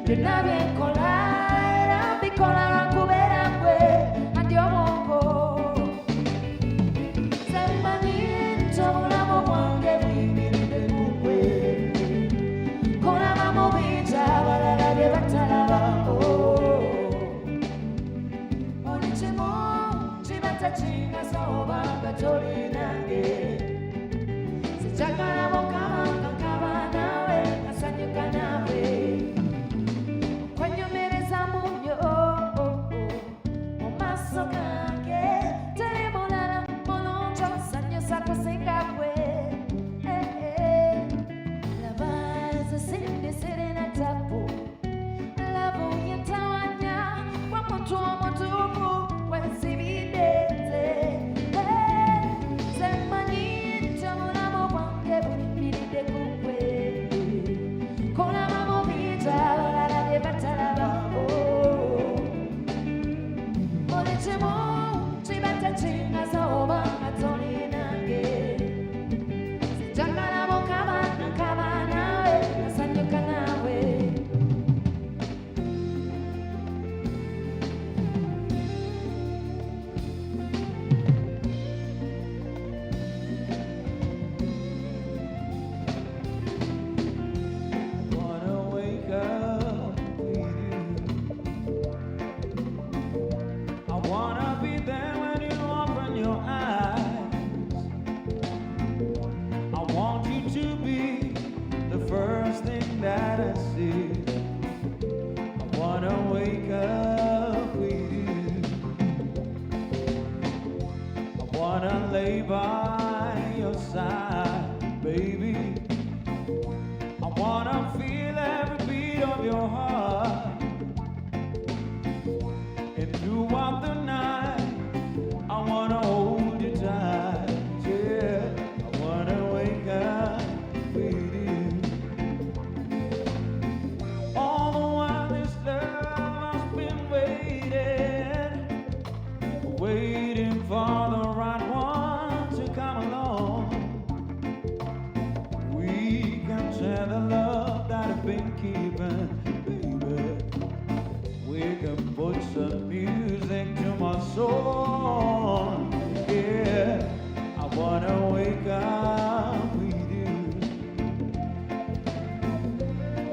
byonna byenkola era mbikola lwakubeera ggwe andi obwongo nze mmanyi nti obulamu bwange buyimiridde ku ggwe kolaba mu bingi abalala bye batalabako buli kimu kiba tekingasa oba nga toli nange sijagala mukama nga nkaba naawe nasanyuka naawe kwenyumireza munyo mu maaso gange teri mulala mulungi osanyusa kusinga ggwe laba nze sindi sirina tabu labu yentawanya kwa muntu omutuufu wensibidde nze nze mmanyi nti obulamu bwange buyimiridde ku ggwe kolaba mu bingi abalala bye batalabako buli kimu kiba tekingasa oba nga toli nange sijagala mukama nga nkaba naawe nasanyuka naawe Wanna wake up with you. I wanna be there when you open your eyes. I want you to be the first thing that I see. I wanna wake up with you. I wanna lay by your side, baby. I wanna feel every beat of your heart. And throughout the night, I wanna hold you tight. Yeah, I wanna wake up with you. All the while this love has been waiting for the right one to come along. We can share the love that I've been keeping, baby. We can put some music to my soul. Yeah, I wanna wake up with you.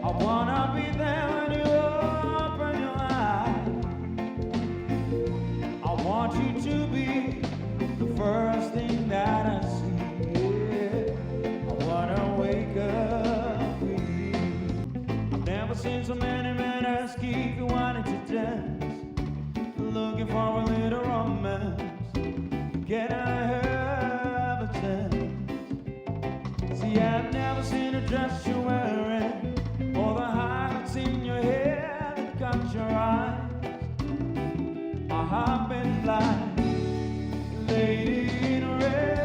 I wanna be there when you open your eyes. I want you to be the first thing that I see. Yeah, I wanna wake up with you. I've never seen so many men ask if you wanted to dance, looking for a little romance. Can I have a chance? See, I've never seen a dress you're wearing, or the highlights in your hair that got your eyes. I have been blind, lady in red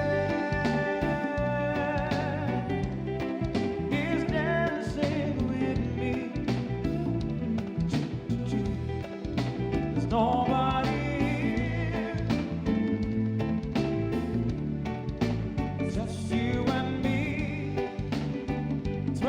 is dancing with me. There's nobody here, just you and me. It's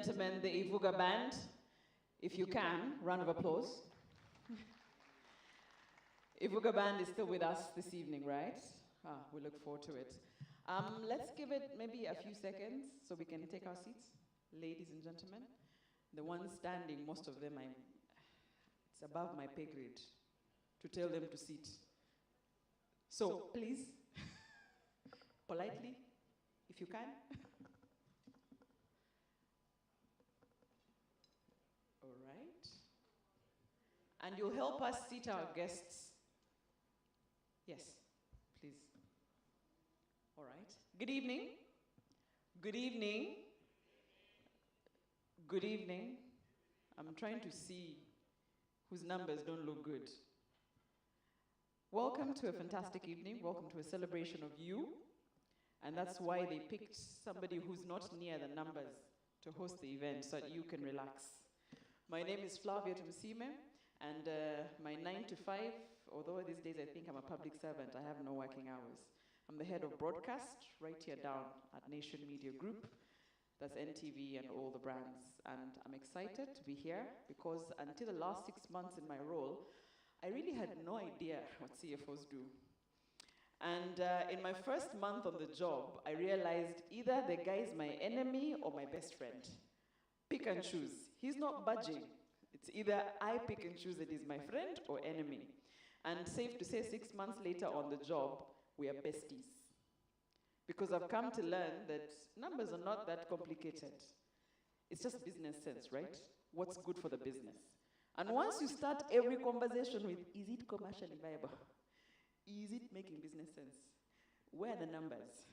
gentlemen, the Ivuga Band. If you can, round of applause. Ivuga Band is still with us this evening, right? We look forward to it. Let's give it maybe a few seconds so we can take our seats. Ladies and gentlemen, the ones standing, most of them, it's above my pay grade to tell them to sit. So please, politely, if you can. All right. And you'll help us seat our guests. Yes, please. All right. Good evening. Good evening. Good evening. I'm trying to see whose numbers don't look good. Welcome to a fantastic evening. Welcome to a celebration of you. And that's why they picked somebody who's not near the numbers to host the event so that you can relax. My name is Flavia Tumsime, and my 9 to 5, although these days I think I'm a public servant, I have no working hours. I'm the head of broadcast right here down at Nation Media Group. That's NTV and all the brands. And I'm excited to be here because until the last 6 months in my role, I really had no idea what CFOs do. And in my first month on the job, I realized either the guy is my enemy or my best friend. Pick and choose. He's not budging. It's either I pick and choose that he's my friend or enemy. And safe to say 6 months later on the job, we are besties. Because I've come to learn that numbers are not that complicated. It's just business sense, right? What's good for the business? And once you start every conversation with, is it commercially viable? Is it making business sense? Where are the numbers?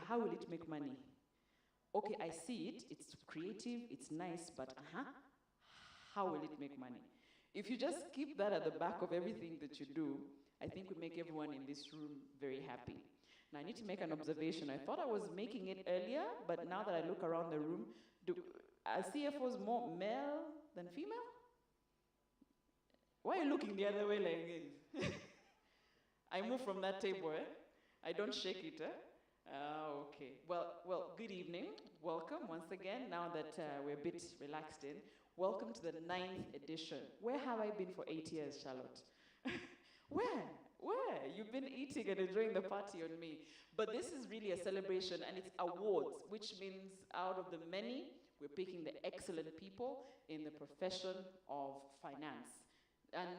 How will it make money? Okay, I see it, it's creative, it's nice, but how will it make money? If you just keep that at the back of everything that you do, I think we make everyone in this room very happy. Now I need to make an observation. I thought I was making it earlier, but now that I look around the room, are CFOs more male than female? Why are you looking the other way like this? I move from that table, eh? I don't shake it, eh? Okay. Well, good evening. Welcome once again. Now that we're a bit relaxed in, welcome to the 9th edition. Where have I been for 8 years, Charlotte? Where? You've been eating and enjoying the party on me. But this is really a celebration, and it's awards, which means out of the many, we're picking the excellent people in the profession of finance. And,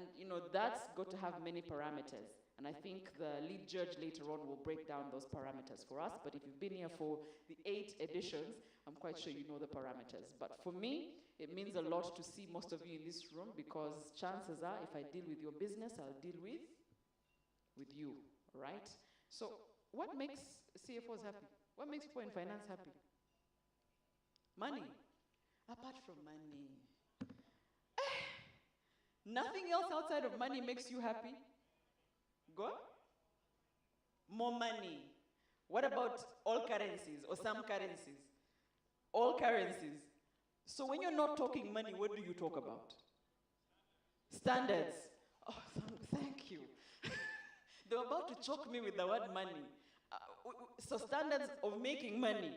that's got to have many parameters. And I think the lead judge later on will break down those parameters for us. But if you've been here for the 8 editions, I'm quite sure you know the parameters. But for me, it means a lot to see most of you in this room, because chances are, if I deal with your business, I'll deal with you, right? So what makes CFOs happy? What makes people in finance happy? Money. Apart from money. Nothing else outside of money makes you happy? Go? More money. What about all currencies or some currencies? All currencies. So when you're not talking money, what do you talk about? Standards. Oh, thank you. They were about to choke me with the word money. So standards of making money.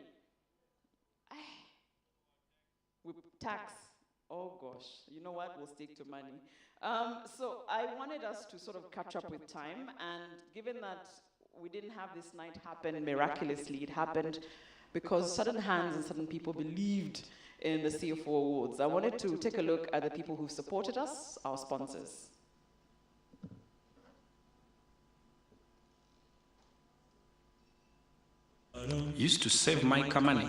With tax. Oh gosh, you know what? We'll stick to money. So I wanted us to sort of catch up with time, and given that we didn't have this night happen miraculously, it happened because certain hands and certain people believed in the CFO Awards. I wanted to take a look at the people who supported us, our sponsors. Used to save my money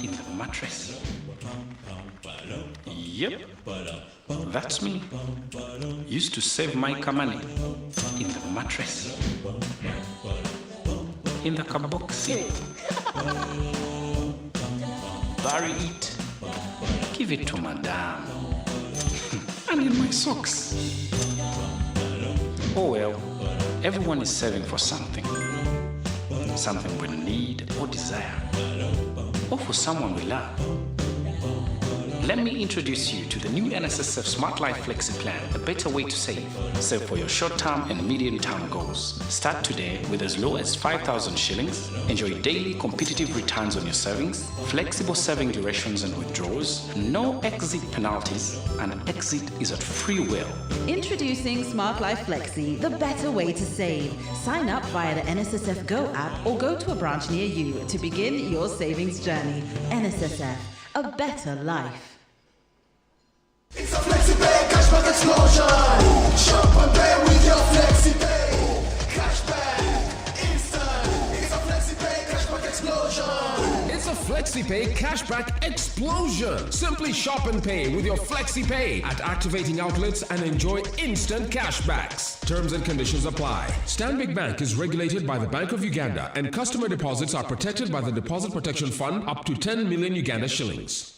in the mattress. Yep, that's me. Used to save my money in the mattress. In the kaboxy. Bury it. Give it to madame. And in my socks. Oh well, everyone is saving for something. Something we need or desire, or for someone we love. let me introduce you to the new NSSF Smart Life Flexi Plan, a better way to save. Save for your short-term and medium-term goals. Start today with as low as 5,000 shillings. Enjoy daily competitive returns on your savings, flexible saving durations and withdrawals, no exit penalties, and exit is at free will. Introducing Smart Life Flexi, the better way to save. Sign up via the NSSF Go app or go to a branch near you to begin your savings journey. NSSF, a better life. It's a FlexiPay cashback explosion. Shop and pay with your FlexiPay. Cashback instant. It's a FlexiPay cashback explosion. It's a FlexiPay cashback explosion. Simply shop and pay with your FlexiPay at activating outlets and enjoy instant cashbacks. Terms and conditions apply. Stanbic Bank is regulated by the Bank of Uganda, and customer deposits are protected by the Deposit Protection Fund up to 10 million Uganda shillings.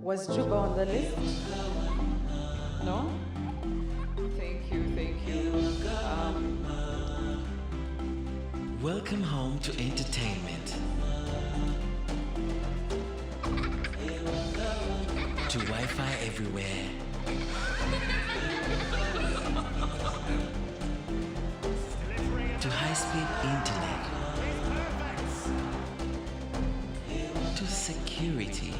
Was Juba on the list? No? Thank you, thank you. Welcome home to entertainment. To Wi-Fi everywhere. To high-speed internet. To security.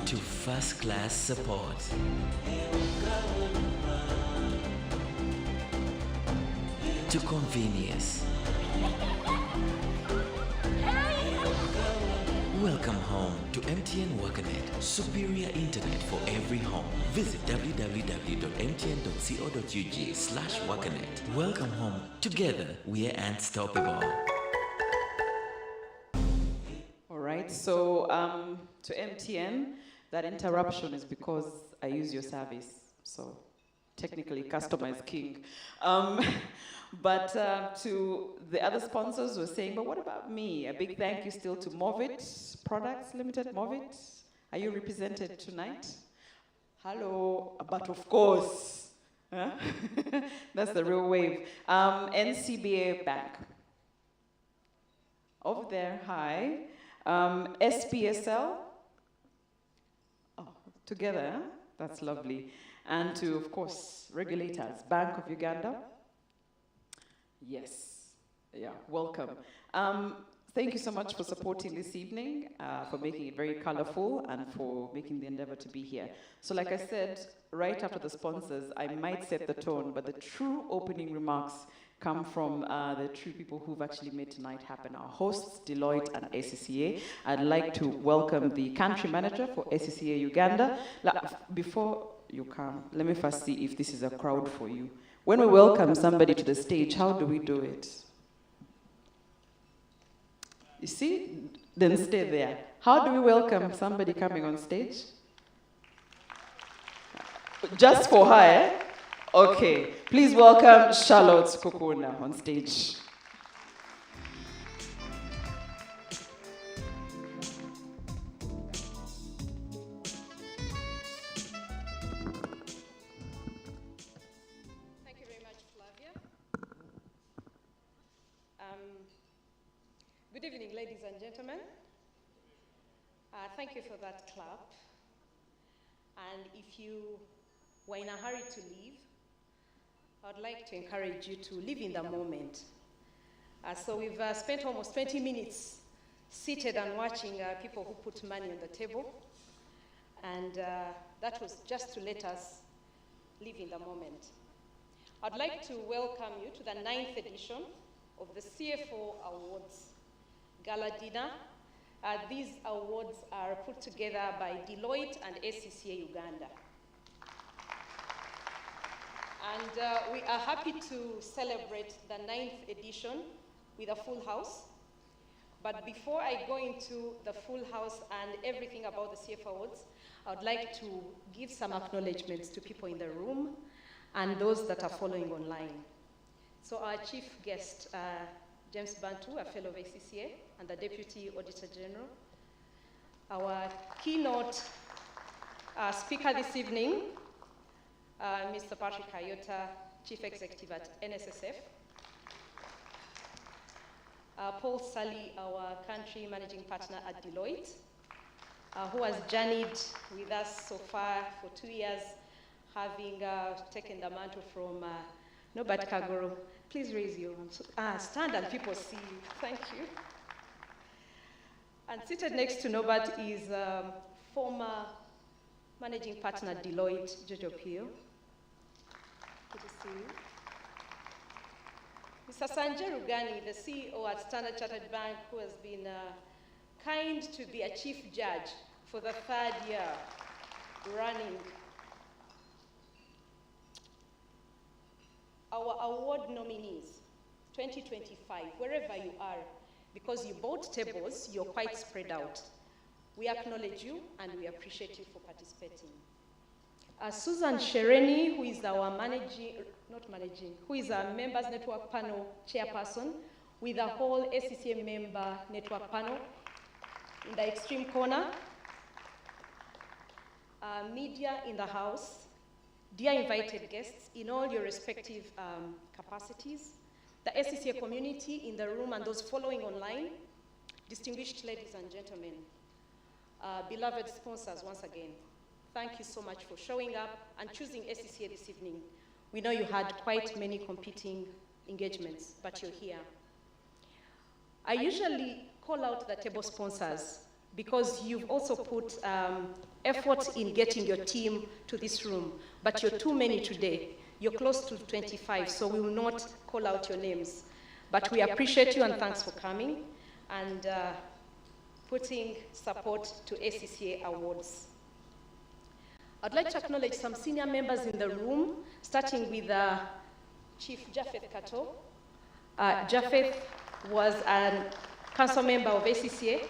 To first-class support. To convenience. Welcome home to MTN WakaNet, superior internet for every home. Visit www.mtn.co.ug/WakaNet. Welcome home. Together, we are unstoppable. All right, to MTN, that interruption is because I use your service. So technically, customer is king. But to the other sponsors who are saying, but what about me? A big thank you still to Movit Products Limited. Movit, are you represented tonight? Hello, but of course. Huh? That's the real wave. NCBA Bank. Over there, hi. SPSL. Oh, together, huh? That's lovely. And to, of course, regulators, Bank of Uganda. Yes, yeah, welcome. Thank you so much for supporting this evening, for making it very colorful, and for making the endeavor to be here. So like I said, right after the sponsors, I might set the tone, but the true opening remarks come from the true people who've actually made tonight happen. Our hosts, Deloitte and ACCA. I'd like to welcome the country manager for ACCA Uganda. Before you come, let me first see if this is a crowd for you. When we welcome somebody to the stage, how do we do it? You see? Then stay there. How do we welcome somebody coming on stage? Just for her, eh? Okay. Please welcome Charlotte Kukuna on stage. Thank you very much, Flavia. Good evening, ladies and gentlemen. Thank you for that clap. And if you were in a hurry to leave, I'd like to encourage you to live in the moment. So we've spent almost 20 minutes seated and watching people who put money on the table. And that was just to let us live in the moment. I'd like to welcome you to the 9th edition of the CFO Awards Gala dinner. These awards are put together by Deloitte and ACCA Uganda. And we are happy to celebrate the 9th edition with a full house. But before I go into the full house and everything about the CFO Awards, I would like to give some acknowledgements to people in the room and those that are following online. So our chief guest, James Bantu, a fellow of ACCA and the Deputy Auditor General. Our keynote speaker this evening, Mr. Patrick Ayota, Chief Executive at NSSF. Paul Sully, our country managing partner at Deloitte, who has journeyed with us so far for 2 years, having taken the mantle from Norbert Kagoro. Please raise your arms. Stand and people see you. Thank you. And seated next to Norbert is former managing partner at Deloitte, Jojo Pio. Good to see you. Mr. Sanjay Rugani, the CEO at Standard Chartered Bank, who has been kind to be a chief judge for the 3rd year running. Our award nominees, 2025, wherever you are, because you bought tables, you're quite spread out. We acknowledge you and we appreciate you for participating. Susan Shereni, who is our who is our Members Network Panel chairperson, with a whole ACCA member network panel in the extreme corner. Media in the house, dear invited guests in all your respective capacities, the ACCA community in the room and those following online, distinguished ladies and gentlemen, beloved sponsors once again, thank you so much for showing up and choosing ACCA this evening. We know you had quite many competing engagements, but you're here. I usually call out the table sponsors because you've also put effort in getting your team to this room, but you're too many today. You're close to 25, so we will not call out your names. But we appreciate you and thanks for coming and putting support to ACCA Awards. I'd like to acknowledge some senior members in the room, starting with Chief Japheth Kato. Japheth was a council member of ACCA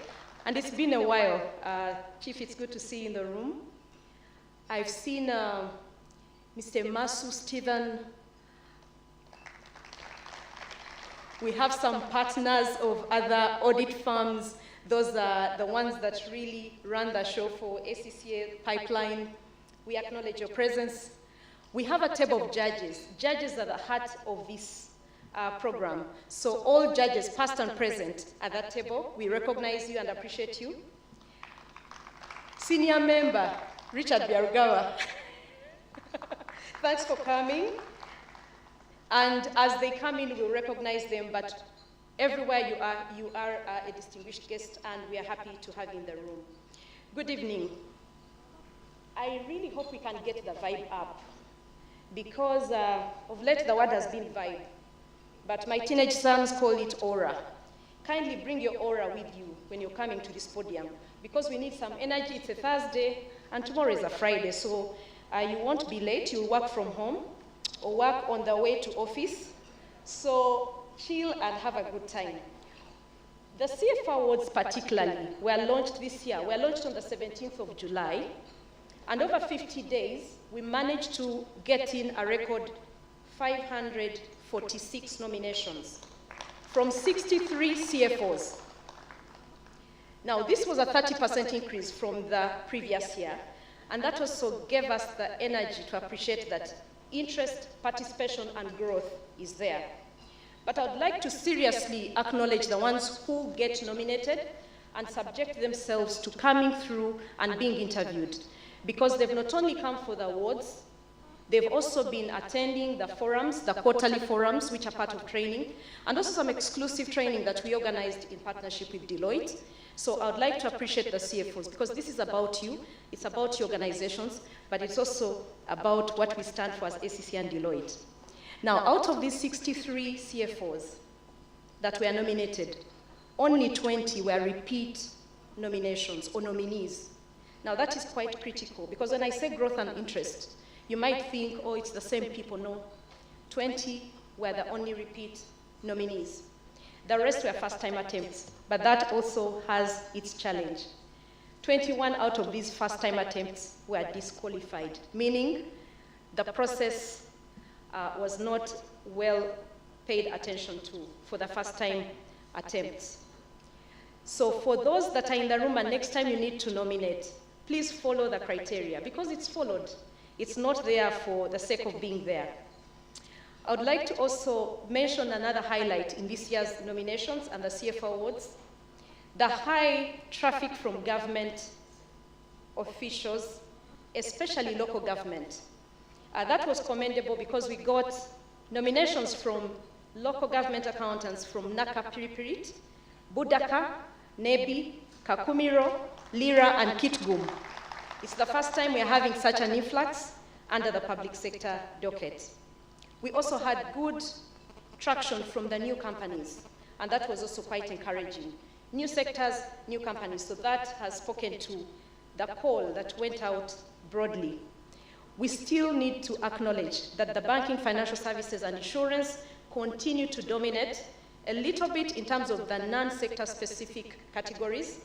And it's been a while. Chief, it's good to see you in the room. I've seen Mr. Masu Stephen. We have some partners of other audit firms. Those are the ones that really run the show for ACCA pipeline. We acknowledge your presence. We have a table of judges. Judges are the heart of this program. So all judges, past and present, at that table, we recognize you and appreciate you. Senior member, Richard Biarugawa. Thanks for coming. And as they come in, we'll recognize them, but everywhere you are a distinguished guest, and we are happy to have you in the room. Good evening. I really hope we can get the vibe up, because of late the word has been vibe, but my teenage sons call it aura. Kindly bring your aura with you when you're coming to this podium, because we need some energy. It's a Thursday, and tomorrow is a Friday, so you won't be late. You'll work from home or work on the way to office. So chill and have a good time. The CFO Awards particularly were launched this year. Were launched on the 17th of July. And over 50 days, we managed to get in a record 546 nominations from 63 CFOs. Now, this was a 30% increase from the previous year. And that also gave us the energy to appreciate that interest, participation, and growth is there. But I would like to seriously acknowledge the ones who get nominated and subject themselves to coming through and being interviewed, because they've not only come for the awards, they've also been attending the forums, the quarterly forums, which are part of training, and also some exclusive training that we organized in partnership with Deloitte. So I would like to appreciate the CFOs, because this is about you, it's about your organizations, but it's also about what we stand for as ACCA and Deloitte. Now, out of these 63 CFOs that were nominated, only 20 were repeat nominations or nominees. Now, that is quite critical, because when I say growth and interest, you might think, oh, it's the same people. No, 20 were the only repeat nominees. The rest were first-time attempts, but that also has its challenge. 21 out of these first-time attempts were disqualified, meaning the process was not well paid attention to for the first-time attempts. So for those that are in the room, and next time you need to nominate, please follow the criteria, because it's followed. It's not there for the sake of being there. I would like to also mention another highlight in this year's nominations and the CFO Awards: the high traffic from government officials, especially local government. That was commendable, because we got nominations from local government accountants from Naka Piripirit, Budaka, Nebi, Kakumiro, Lira, and Kitgum. It's the first time we're having such an influx under the public sector docket. We also had good traction from the new companies, and that was also quite encouraging. New sectors, new companies, so that has spoken to the call that went out broadly. We still need to acknowledge that the banking, financial services, and insurance continue to dominate a little bit in terms of the non-sector specific categories,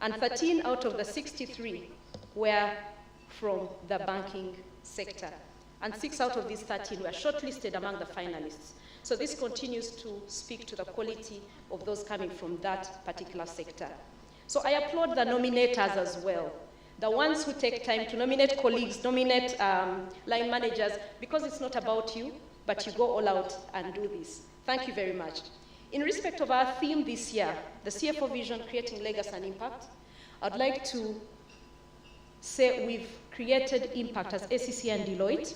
and 13 out of the 63 were from the banking sector. And 6 out of these 13 were shortlisted among the finalists. So this continues to speak to the quality of those coming from that particular sector. So I applaud the nominators as well, the ones who take time to nominate colleagues, nominate line managers, because it's not about you, but you go all out and do this. Thank you very much. In respect of our theme this year, the CFO Vision, Creating Legacy and Impact, I'd like to say we've created impact as ACCA and Deloitte,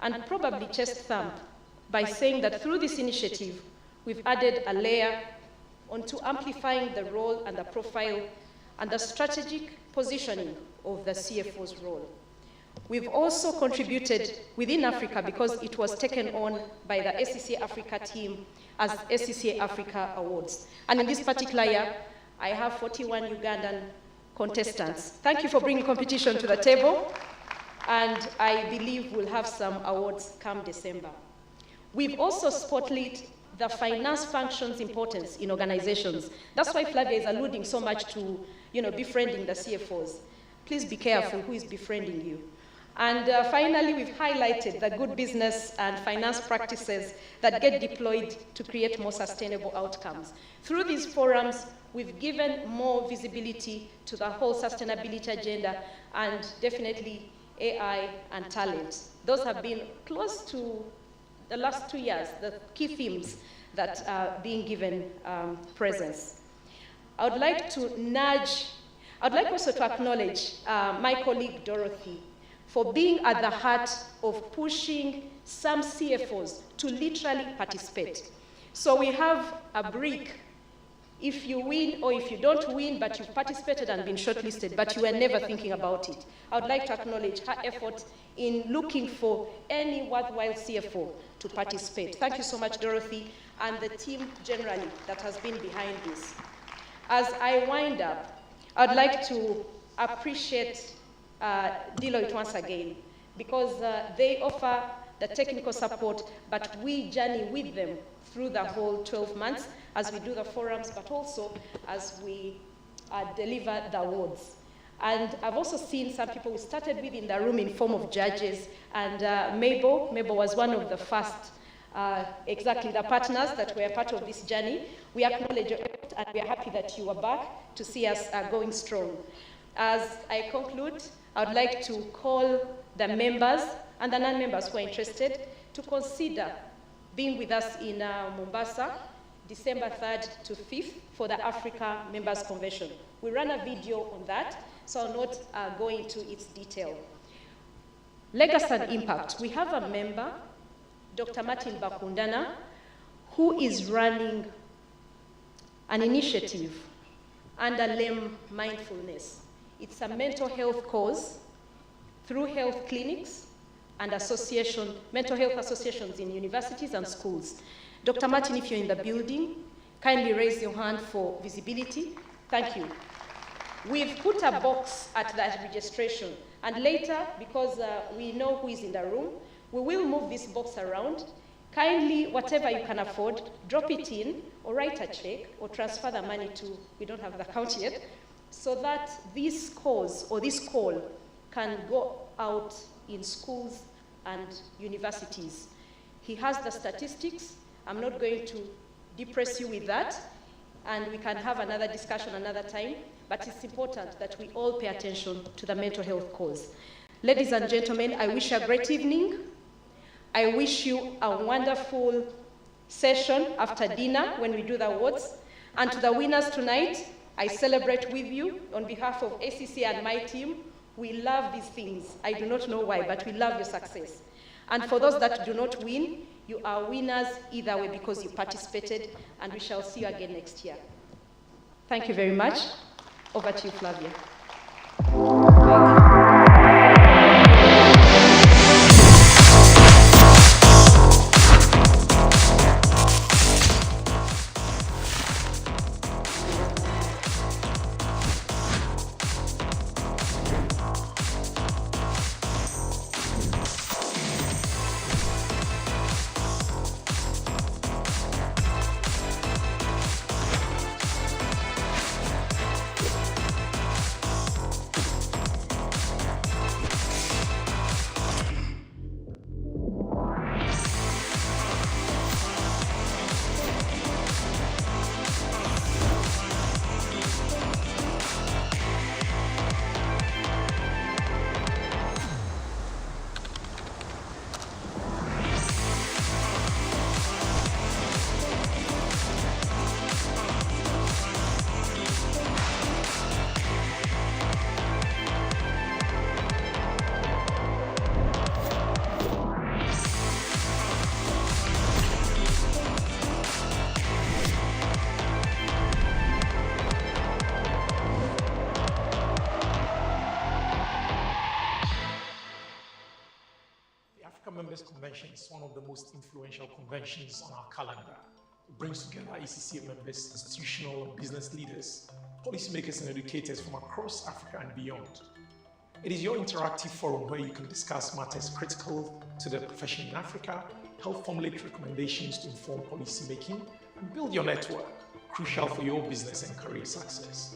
and probably chest thump by saying that through this initiative, we've added a layer onto amplifying the role and the profile and the strategic positioning of the CFO's role. We've also contributed within Africa, because it was taken on by the ACCA Africa team as ACCA Africa Awards. And in this particular year, I have 41 Ugandan contestants. Thank you for bringing competition to the table, and I believe we'll have some awards come December. We've also spotlit the finance function's importance in organizations. That's why Flavia is alluding so much to, befriending the CFOs. Please be careful who is befriending you. And finally, we've highlighted the good business and finance practices that get deployed to create more sustainable outcomes. Through these forums, we've given more visibility to the whole sustainability agenda and definitely AI and talent. Those have been close to the last 2 years, the key themes that are being given presence. I would like also to acknowledge my colleague Dorothy for being at the heart of pushing some CFOs to literally participate. So we have a brick. If you win or if you don't win, but you've participated and been shortlisted, but you were never thinking about it. I would like to acknowledge her effort in looking for any worthwhile CFO to participate. Thank you so much, Dorothy, and the team generally that has been behind this. As I wind up, I'd like to appreciate Deloitte once again, because they offer the technical support, but we journey with them through the whole 12 months as we do the forums, but also as we deliver the awards. And I've also seen some people we started with in the room in form of judges, and Mabel was one of the first, exactly the partners that were part of this journey. We acknowledge your effort, and we are happy that you are back to see us going strong. As I conclude, I would like to call the members and the non-members who are interested to consider being with us in Mombasa, December 3rd to 5th for the Africa Members Convention. We ran a video on that, so I'll not go into its detail. Legacy and impact. We have a member, Dr. Martin Bakundana, who is running an initiative under LEM Mindfulness. It's a mental health cause through health clinics and mental health associations in universities and schools. Dr. Martin, if you're in the building, kindly raise your hand for visibility. Thank you. We've put a box at that registration, and later, because we know who is in the room, we will move this box around. Kindly, whatever you can afford, drop it in, or write a check, or transfer the money to, we don't have the account yet, so that this cause, or this call, can go out in schools and universities. He has the statistics. I'm not going to depress you with that, and we can have another discussion another time, but it's important that we all pay attention to the mental health cause. Ladies and gentlemen, I wish you a great evening. I wish you a wonderful session after dinner when we do the awards. And to the winners tonight, I celebrate with you on behalf of ACCA and my team. We love these things. I do not know why, but we love your success. And for those that do not win, you are winners either way because you participated, and we shall see you again next year. Thank you very much. Over to you, Flavia. Members Convention is one of the most influential conventions on our calendar. It brings together ACCA members, institutional and business leaders, policymakers and educators from across Africa and beyond. It is your interactive forum where you can discuss matters critical to the profession in Africa help formulate recommendations to inform policy making, and build your network, crucial for your business and career success.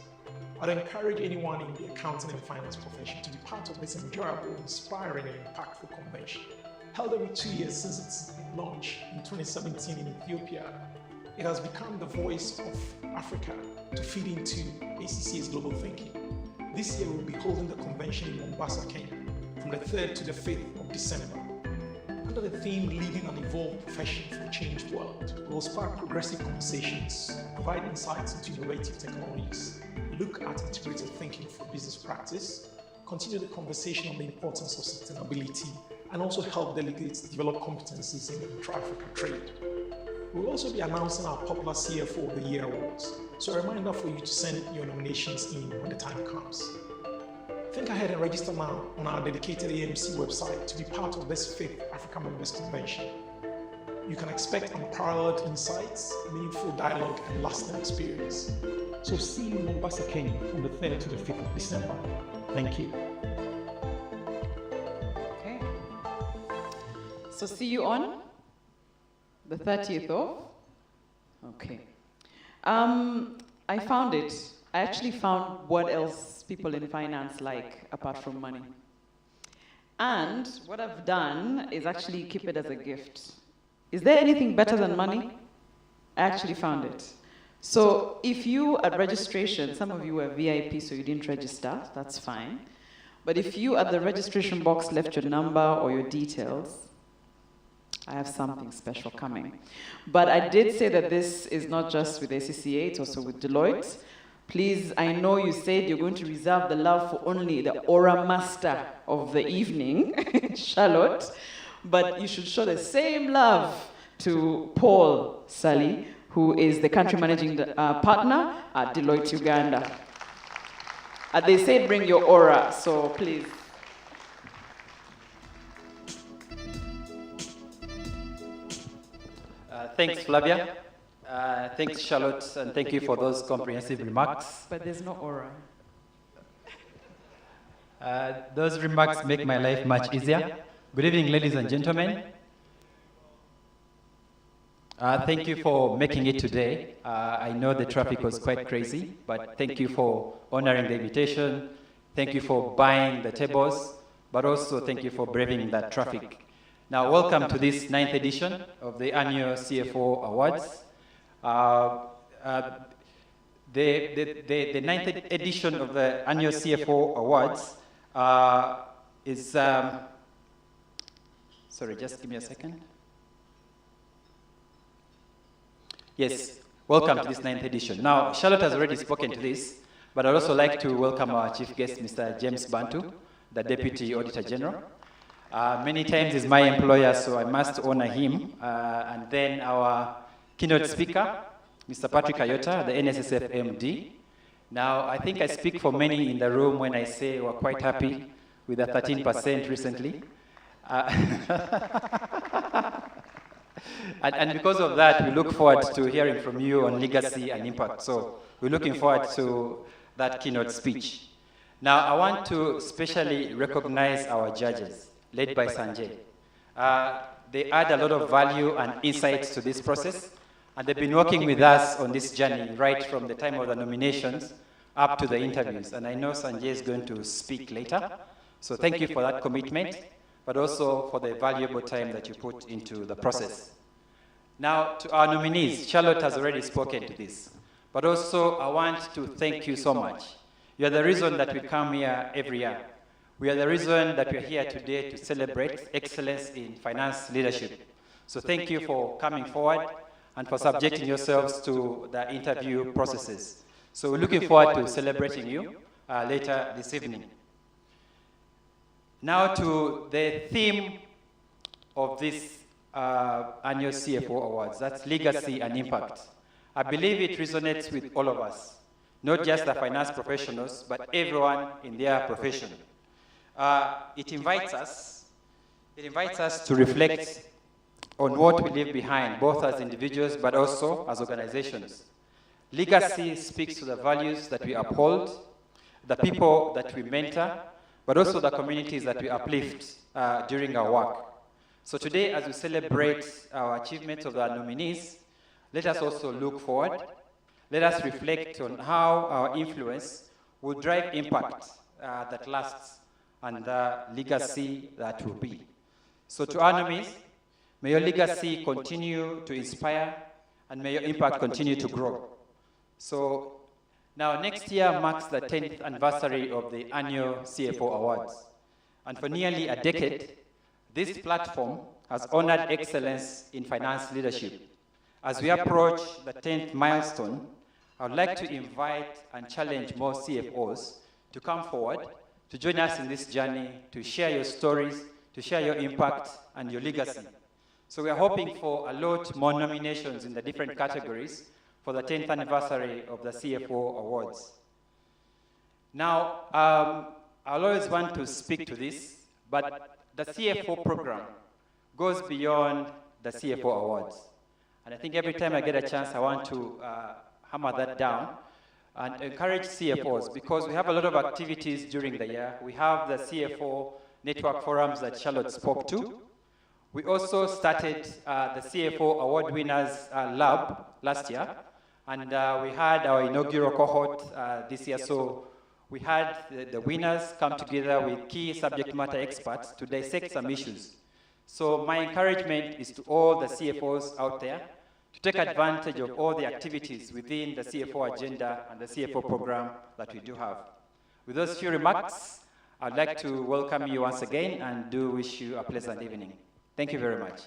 I'd encourage anyone in the accounting and finance profession to be part of this enjoyable, inspiring, and impactful convention. Held every 2 years since its launch in 2017 in Ethiopia, it has become the voice of Africa to feed into ACCA's global thinking. This year we'll be holding the convention in Mombasa, Kenya, from the 3rd to the 5th of December. Under the theme Leading an Evolved Profession for a Changed World, we'll spark progressive conversations, provide insights into innovative technologies, look at integrated thinking for business practice, continue the conversation on the importance of sustainability, and also help delegates develop competencies in intra-Africa trade. We'll also be announcing our popular CFO of the Year awards, so a reminder for you to send your nominations in when the time comes. Think ahead and register now on our dedicated AMC website to be part of this 5th Africa Members Convention. You can expect unparalleled insights, meaningful dialogue, and lasting experience. So see you in Mombasa, Kenya from the 3rd to the 5th of December. Thank you. Okay. So see you on the 30th of? Okay. I found it. I actually found what else people in finance like apart from money. And what I've done is actually keep it as a gift. Is there anything better than money? I actually found it. So if you at registration, some of you were VIP so you didn't register, that's fine. But if you at the registration box left your number or your details, I have something special coming. But I did say that this is not just with ACCA, it's also with Deloitte. Please, I know you said you're going to reserve the love for only the aura master of the evening, Charlotte, but you should show the same love to Paul Sally, who is the country managing partner at Deloitte Uganda. They said bring your aura, so please. Thanks, Flavia. Thanks, Charlotte, and thank you for those comprehensive remarks. But there's no aura. Those remarks make my life much easier. Good evening, ladies and gentlemen. Thank you for making it today. I know the traffic was quite crazy, but thank you for honoring the invitation. Thank you for buying the tables, but also thank you for braving that traffic. Now, welcome to this 9th edition of the annual CFO Awards. The 9th edition of the annual CFO Awards is, sorry, just give me a second. Yes, welcome to this 9th edition. Now, Charlotte has already spoken to this, but I'd also like to welcome our chief guest, Mr. James Bantu, the Deputy Auditor General. Many times he's my employer, so I must honor him. And then our keynote speaker, Mr. Patrick Ayota, the NSSF MD. Now, I think I speak for many in the room when I say we're quite happy with the 13% recently. And because of that, we look forward to hearing from you on legacy and impact. So we're looking forward to that keynote speech. Now, I want to specially recognize our judges, led by Sanjay. They add a lot of value and insights to this process, and they've been working with us on this journey right from the time of the nominations up to the interviews. And I know Sanjay is going to speak later. So thank you for that commitment, but also for the valuable time that you put into the process. Now, to our nominees, Charlotte has already spoken to this, but also I want to thank you so much. You are the reason that we come here every year. We are the reason that we're here today to celebrate excellence in finance leadership. So thank you for coming forward and for subjecting yourselves to the interview processes. So we're looking forward to celebrating you later this evening. Now to the theme of this annual CFO Awards, that's legacy and impact. I believe it resonates with all of us, not just the finance professionals, but everyone in their profession. It invites us to reflect on what we leave behind, both as individuals, but also as organizations. Legacy speaks to the values that we uphold, the people that we mentor, but also the communities that we uplift during our work. So today, as we celebrate our achievements of our nominees, let us also look forward. Let us reflect on how our influence will drive impact that lasts and the legacy that will be. So to our nominees, may your legacy continue to inspire and may your impact continue to grow. So now next year marks the 10th anniversary of the annual CFO Awards. And for nearly a decade, this platform has honored excellence in finance leadership. As we approach the 10th milestone, I would like to invite and challenge more CFOs to come forward, to join us in this journey, to share your stories, to share your impact and your legacy. So we are hoping for a lot more nominations in the different categories for the 10th anniversary of the CFO Awards. Now, I'll always want to speak to this, but the CFO program goes beyond the CFO Awards. And I think every time I get a chance, I want to hammer that down and encourage CFOs, because we have a lot of activities during the year. We have the CFO network forums that Charlotte spoke to. We also started the CFO Award Winners Lab last year, and we had our inaugural cohort this year. So we had the winners come together with key subject matter experts to dissect some issues. So my encouragement is to all the CFOs out there to take advantage of all the activities within the CFO agenda and the CFO program that we do have. With those few remarks, I'd like to welcome you once again and do wish you a pleasant evening. Thank you very much.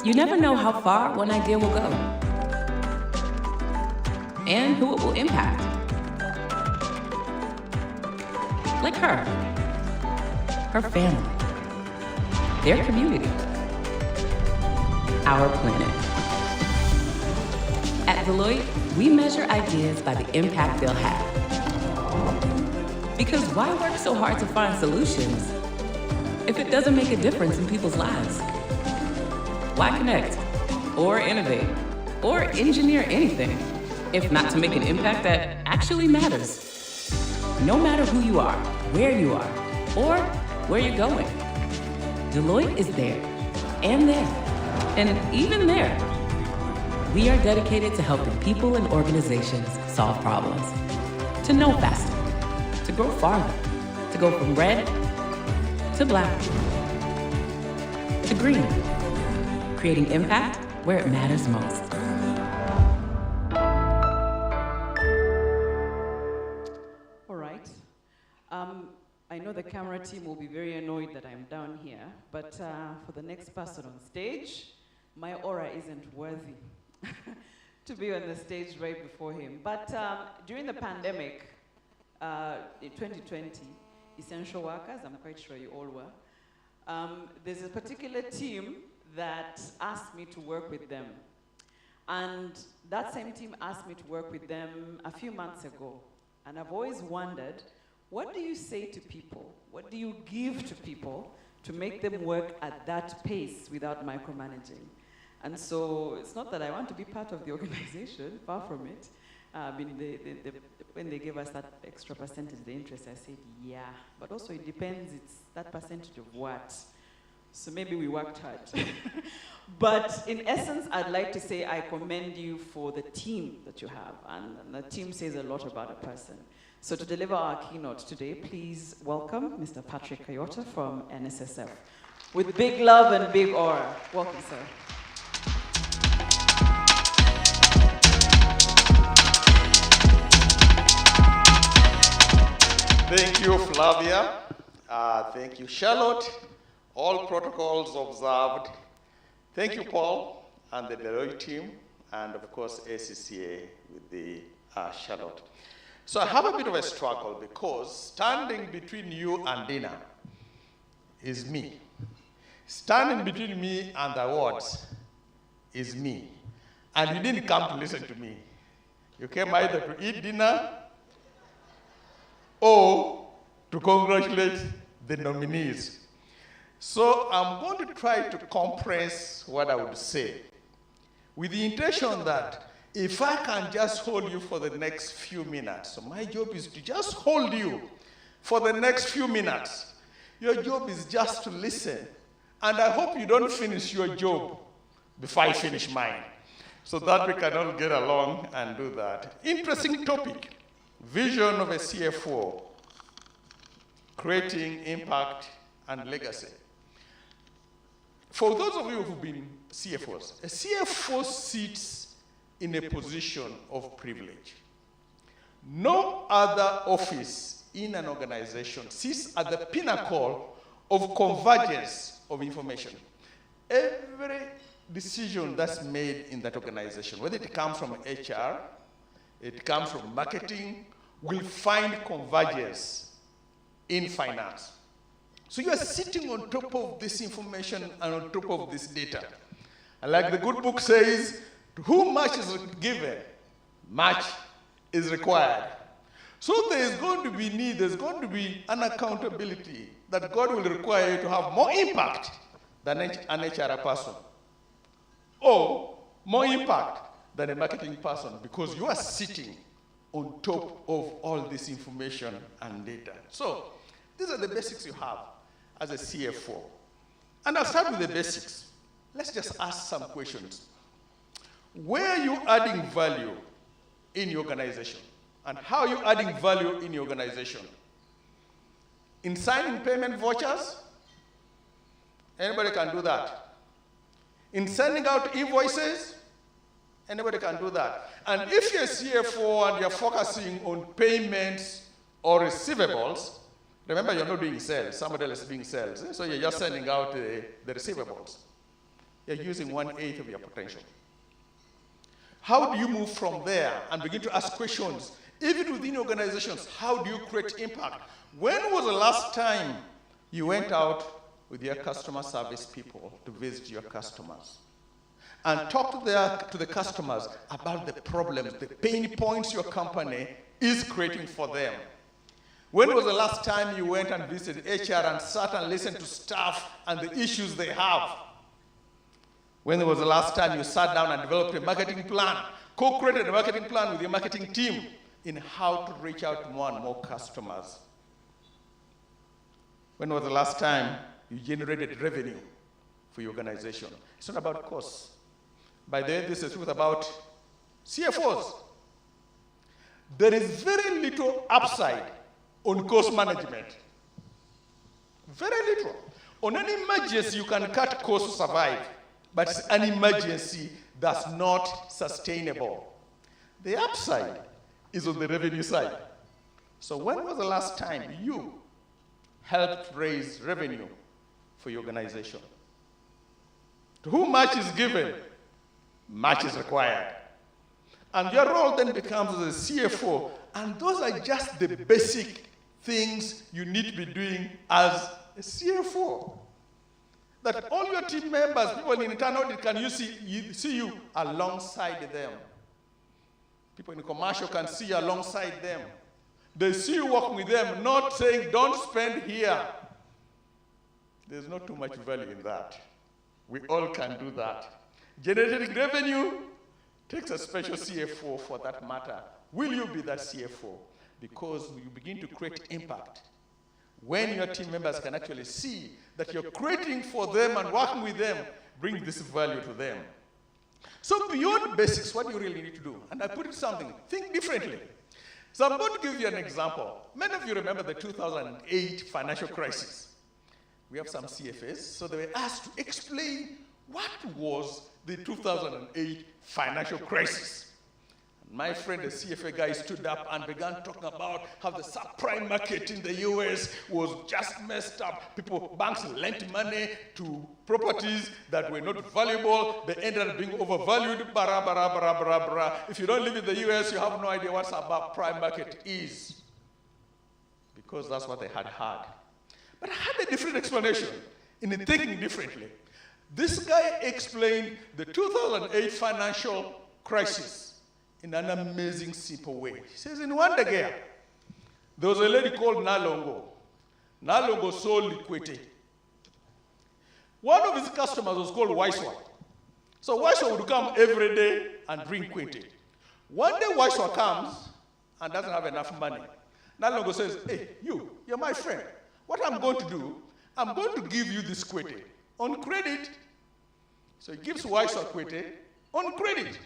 You never know how far one idea will go and who it will impact. Like her family, their community, our planet. At Deloitte, we measure ideas by the impact they'll have. Because why work so hard to find solutions if it doesn't make a difference in people's lives? Why connect, or innovate, or engineer anything, if not to make an impact that actually matters? No matter who you are, where you are, or where you're going, Deloitte is there, and there, and even there. We are dedicated to helping people and organizations solve problems, to know faster, to grow farther, to go from red to black to green, creating impact where it matters most. All right. I know the camera team will be very annoyed that I'm down here, but for the next person on stage, my aura isn't worthy to be on the stage right before him. But during the pandemic, in 2020, essential workers, I'm quite sure you all were, there's a particular team that asked me to work with them. And that same team asked me to work with them a few months ago. And I've always wondered, what do you say to people? What do you give to people to make them work at that pace without micromanaging? And so it's not that I want to be part of the organization, far from it. I mean, when they gave us that extra percentage, the interest, I said, yeah. But also it depends, it's that percentage of what? So maybe we worked hard. But in essence, I'd like to say I commend you for the team that you have. And the team says a lot about a person. So to deliver our keynote today, please welcome Mr. Patrick Kayota from NSSF. With big love and big aura. Welcome, sir. Thank you, Flavia. Thank you, Charlotte. All protocols observed. Thank you, Paul, and the Deloitte team, and of course, ACCA with the Charlotte. So I have a bit of a struggle because standing between you and dinner is me. Standing between me and the awards is me. And you didn't come to listen to me. You came either to eat dinner or to congratulate the nominees. So I'm going to try to compress what I would say. with the intention that if I can just hold you for the next few minutes, so my job is to just hold you for the next few minutes. Your job is just to listen. And I hope you don't finish your job before I finish mine, so that we can all get along and do that. Interesting topic, vision of a CFO, creating impact and legacy. For those of you who've been CFOs, a CFO sits in a position of privilege. No other office in an organization sits at the pinnacle of convergence of information. Every decision that's made in that organization, whether it comes from HR, it comes from marketing, will find convergence in finance. So you are sitting on top of this information and on top of this data. And like the good book says, to whom much is given, much is required. So there's going to be need, there's going to be an accountability that God will require you to have more impact than an HR person, or more impact than a marketing person, because you are sitting on top of all this information and data. So these are the basics you have as a CFO. And I'll start with the basics. Let's just ask some questions. Where are you adding value in your organization? And how are you adding value in your organization? In signing payment vouchers? Anybody can do that. In sending out invoices? Anybody can do that. And if you're a CFO and you're focusing on payments or receivables, remember you're not doing sales, somebody else is doing sales. So you're just sending out the receivables. You're using 1/8 of your potential. How do you move from there and begin to ask questions? Even within organizations, how do you create impact? When was the last time you went out with your customer service people to visit your customers and talk to the customers about the problems, the pain points your company is creating for them? When was the last time you went and visited HR and sat and listened to staff and the issues they have? When was the last time you sat down and developed a marketing plan, co-created a marketing plan with your marketing team in how to reach out to more and more customers? When was the last time you generated revenue for your organization? It's not about costs. By the way, this is truth about CFOs. There is very little upside on cost management. Very little. On an emergency, you can cut costs to survive, but it's an emergency that's not sustainable. The upside is on the revenue side. So when was the last time you helped raise revenue for your organization? To whom much is given, much is required. And your role then becomes as a CFO, and those are just the basic things you need to be doing as a CFO. That all your team members, people in internal audit, can see you alongside them. People in commercial can see you alongside them. They see you working with them, not saying, don't spend here. There's not too much value in that. We all can do that. Generating revenue takes a special CFO for that matter. Will you be that CFO? Because you begin to create impact when your team members can actually see that you're creating for them and working with them, bring this value to them. So beyond basics, what do you really need to do? And I put it something, think differently. So I'm going to give you an example. Many of you remember the 2008 financial crisis. We have some CFAs, so they were asked to explain what was the 2008 financial crisis. My friend, the CFA guy, stood up and began talking about how the subprime market in the US was just messed up. Banks lent money to properties that were not valuable. They ended up being overvalued. If you don't live in the US, you have no idea what subprime market is, because that's what they had heard. But I had a different explanation in thinking differently. This guy explained the 2008 financial crisis in an amazing, simple way. He says, in Wandagea, there was a lady called Nalongo. Nalongo sold equity. One of his customers was called Wisewa. So Waiswa would come every day and bring Kwete. One day Waiswa comes and doesn't have enough money. Nalongo says, hey, you're my friend. What I'm going to do, I'm going to give you this Kwete on credit. So he gives Waiswa Kwete on credit.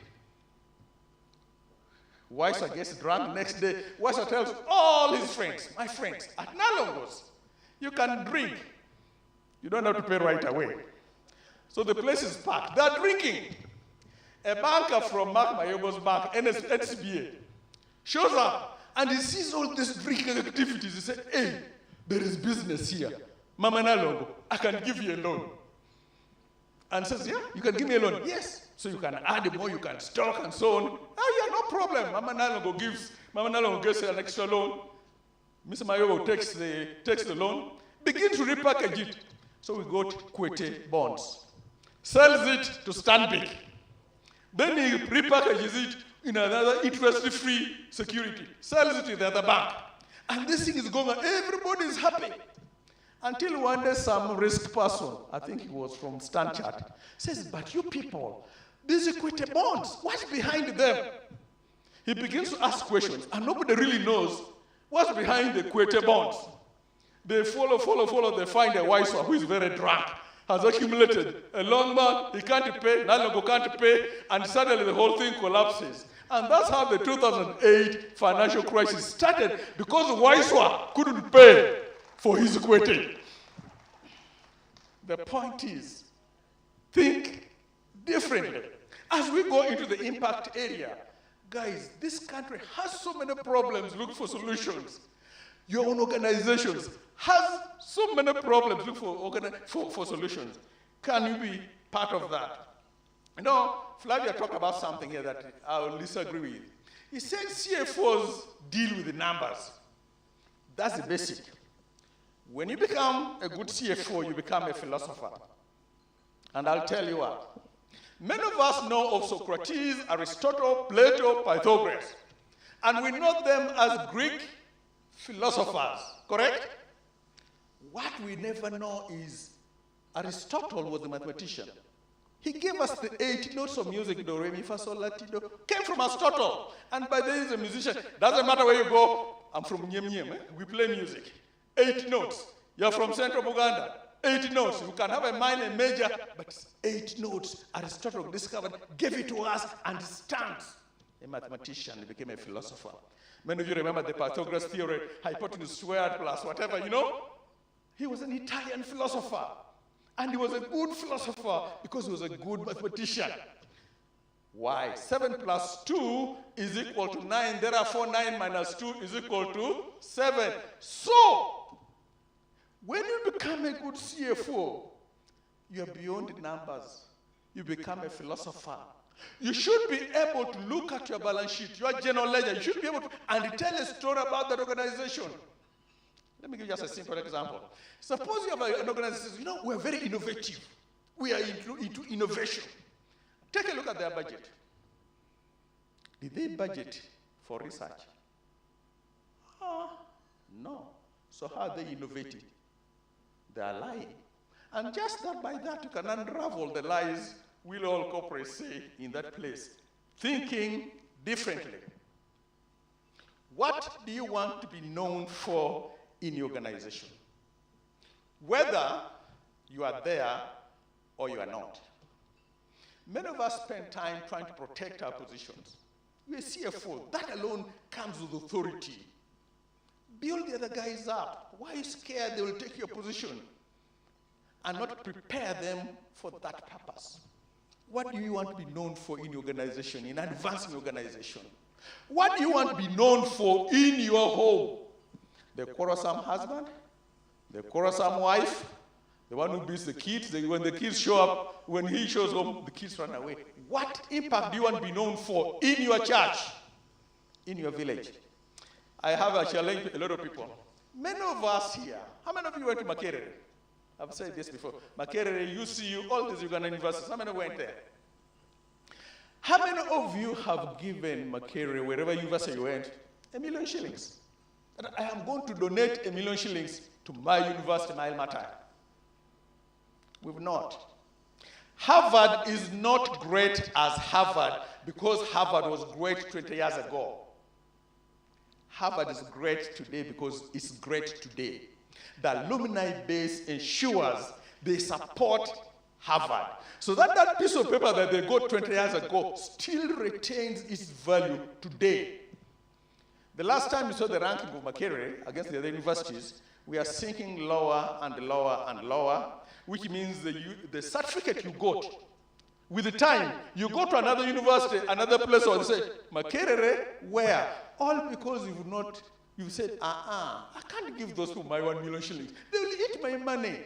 Waiswa gets drunk next day. Waiswa tells all his friends, my friends, at Nalongos, you can drink. You don't have to pay right away. So the place is packed. They're drinking. A banker from Mark Mayobo's bank, NSBA, shows up and he sees all these drinking activities. He said, hey, there is business here. Mama Nalongo, I can give you a loan. And says, yeah, you can give me a loan. Yes. So you can add more, you can stock and so on. Oh yeah, no problem. Mama Nalongo gets an extra loan. Mr. Mayobo takes the loan, begins to repackage it. So we got Kwete bonds. Sells it to Stanbic. Then he repackages it in another interest-free security. Sells it to the other bank. And this thing is going on. Everybody is happy. Until one day some risk person, I think he was from Stanchart, says, but you people, these Kwete bonds, what's behind them? He begins to ask questions, and nobody really knows what's behind the Kwete bonds. They follow, they find a Waiswa who is very drunk, has accumulated a long man, he can't pay, Nalongo can't pay, and suddenly the whole thing collapses. And that's how the 2008 financial crisis started, because Waiswa couldn't pay for his Kwete. The point is, think differently. As we go into the impact area, guys, this country has so many problems, look for solutions. Your own organizations has so many problems, look for solutions. Can you be part of that? You know, Flavia talked about something here that I will disagree with. He said CFOs deal with the numbers. That's the basic. When you become a good CFO, you become a philosopher. And I'll tell you what. Many of us know of Socrates, Aristotle, Plato, Pythagoras. And we know them as Greek philosophers, correct? What we never know is Aristotle was a mathematician. He gave us the 8 notes of music, do, re, mi, fa, sol, la, ti, do, came from Aristotle. And by then he's a musician. Doesn't matter where you go, I'm from Nyem, we play music. 8 notes. You're from Central Uganda. 8 notes. You can have a minor, major, but 8 notes. Aristotle discovered, gave it to us, and it stands. A mathematician, he became a philosopher. Many of you remember the Pythagoras theory, hypotenuse squared plus whatever, you know? He was an Italian philosopher. And he was a good philosopher because he was a good mathematician. Why? 7 plus 2 is equal to 9. Therefore, 9 minus 2 is equal to 7. So, when you become a good CFO, you're beyond the numbers. You become a philosopher. You should be able to look at your balance sheet, your general ledger. You should be able to and tell a story about that organization. Let me give you just a simple example. Suppose you have an organization, you know, we're very innovative. We are into innovation. Take a look at their budget. Did they budget for research? No. So how are they innovating? They are lying. And just that by that, you can unravel the lies will all corporates say in that place. Thinking differently. What do you want to be known for in your organization? Whether you are there or you are not. Many of us spend time trying to protect our positions. You're a CFO. That alone comes with authority. Build the other guys up. Why are you scared they will take your position? And not prepare them for that purpose. What do you want to be known for in your organization, in advancing organization? What do you want to be known for in your home? The quarrelsome husband, the quarrelsome wife, the one who beats the kids, when the kids show up, when he shows home, the kids run away. What impact do you want to be known for in your church, in your village? I have challenged a lot of people. Many of us here, how many of you went to Makerere? I've said this before. Makerere, UCU, all these Uganda universities, how many went there? How many of you have given Makerere, wherever university you went, $1 million shillings? And I am going to donate $1 million shillings to my university, my alma mater. We've not. Harvard is not great as Harvard because Harvard was great 20 years ago. Harvard is great today because it's great today. The alumni base ensures they support Harvard. So that piece of paper that they got 20 years ago still retains its value today. The last time you saw the ranking of Makerere against the other universities, we are sinking lower and lower and lower, which means the certificate you got, with the time, you go to another university, another place, or say, Makerere, where? All because you said, I can't give those people my 1 million shillings. They will eat my money.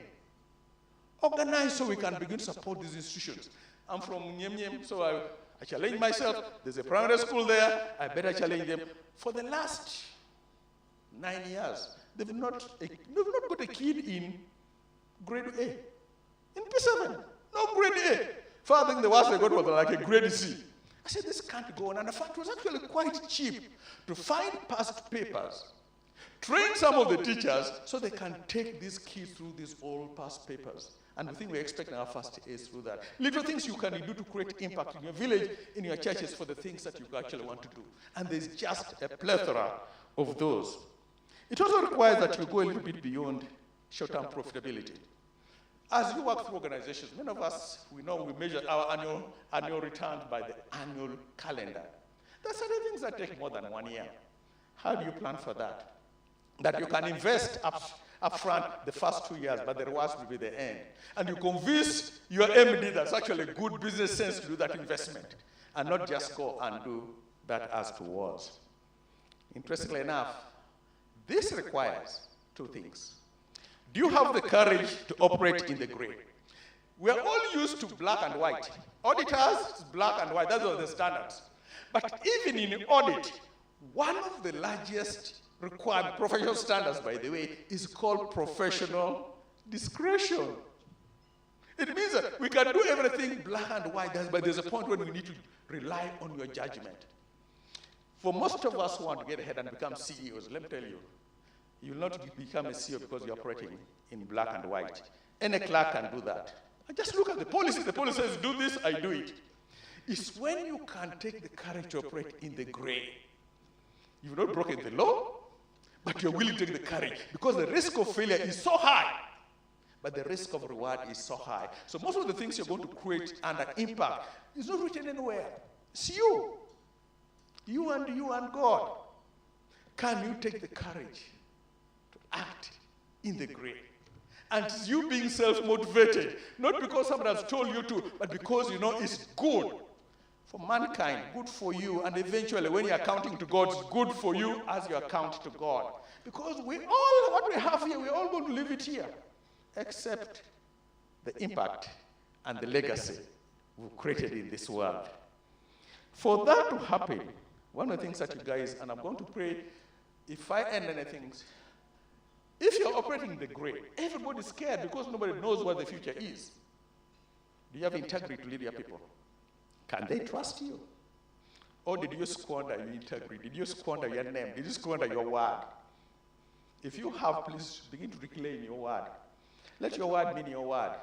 Organize so we can begin to support these institutions. I'm from Nyem, so I challenge myself. There's a primary school there. I better challenge them. For the last 9 years, they've not got a kid in grade A. In P7, no grade A. First thing the worst they got was like a grade C. I said, this can't go on. And in fact, it was actually quite cheap to find past papers, train some of the teachers so they can take these kids through these old past papers. And we think we're expecting our first A's through that. Little things you can do to create impact in your village, in your churches, for the things that you actually want to do. And there's just a plethora of those. It also requires that you go a little bit beyond short-term profitability. As you work through organizations, many of us, we know we measure our annual returns by the annual calendar. There are certain things that take more than 1 year. How do you plan for that? That you can invest upfront the first 2 years, but the rewards will be the end. And you convince your MD that's actually good business sense to do that investment, and not just go and do that as towards. Interestingly enough, this requires two things. Do you have the courage to operate in the gray? We're all used to black and white. Auditors, black and white, those are the standards. But even in audit, one of the largest required professional standards, by the way, is called professional discretion. It means that we can do everything black and white, but there's a point when we need to rely on your judgment. For most of us who want to get ahead and become CEOs, let me tell you, you will not become a CEO because you're operating in black and white. Any clerk can do that. I just look at the policy. The policy says, do this, I do it. It's when you can take the courage to operate in the gray. You've not broken the law, but you're willing to take the courage because the risk of failure is so high, but the risk of reward is so high. So most of the things you're going to create and an impact is not written anywhere. It's you. You and God. Can you take the courage to act in the gray? And it's you being self-motivated, not because someone has told you to, but because you know it's good for mankind, good for you, and eventually when you're accounting to God, it's good for you as you account to God. Because what we have here, we're all going to leave it here, except the impact and the legacy we've created in this world. For that to happen, one of the things that you guys, and I'm going to pray, if I end anything, if you're operating in the gray, everybody's scared because nobody knows what the future is. Do you have integrity to lead your people? Can they trust you? Or did you squander your integrity? Did you squander your name? Did you squander your word? If you have, please begin to reclaim your word. Let your word mean your word.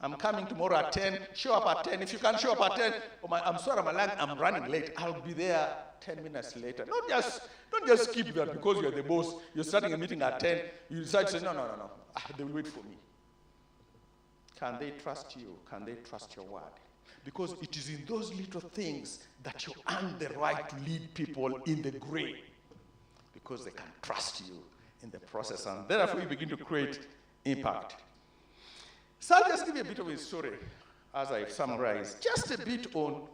I'm coming tomorrow at 10. Show up at 10. If you can't show up at 10, I'm sorry, I'm running late. I'll be there 10 minutes later. Don't just keep that because you're the boss. You're starting a meeting at 10. You decide to say, no. They will wait for me. Can they trust you? Can they trust your word? Because it is in those little things that you earn the right to lead people in the gray. Because they can trust you in the process. And therefore, you begin to create impact. So I'll just give you a bit of a story as I summarize. Just a bit on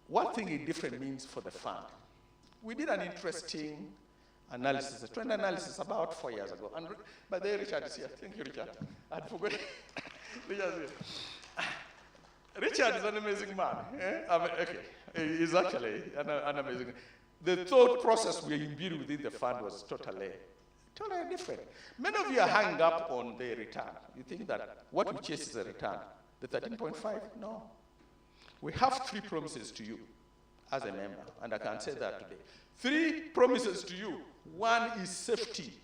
what Thinking Different means for the fund. We did an interesting analysis, a trend analysis about 4 years ago. And by the way, Richard is here. Thank you, Richard. I'd forgotten. Richard is an amazing man. Okay, he's actually an amazing man. The thought process we imbued within the fund was totally different. Many of you are hung up on the return. You think that what we chase is a return. The 13.5? No. We have 3 promises to you as a member, and I can say that today. 3 promises to you. One is safety.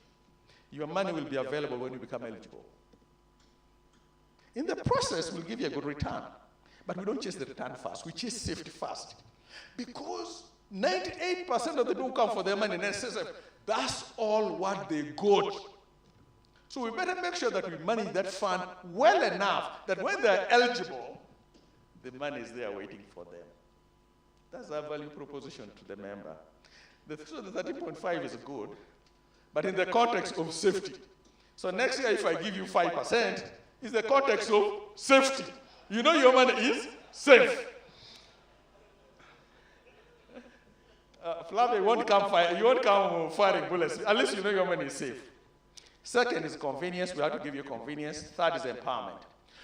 Your money will be available when you become eligible. In the process, we'll give you a good return. But we don't chase the return first. We chase safety first. Because 98% of the people come for their money in NSSF. That's all what they got. So we better make sure that we manage that fund well enough that when they're eligible, the money is there waiting for them. That's our value proposition to the member. So the 30.5 is good, but in the context of safety. So next year, if I give you 5%, it's the context of safety. You know your money is safe. Flavia, you won't come firing bullets. At least you know your money is safe. Second is convenience. We have to give you convenience. Third is empowerment.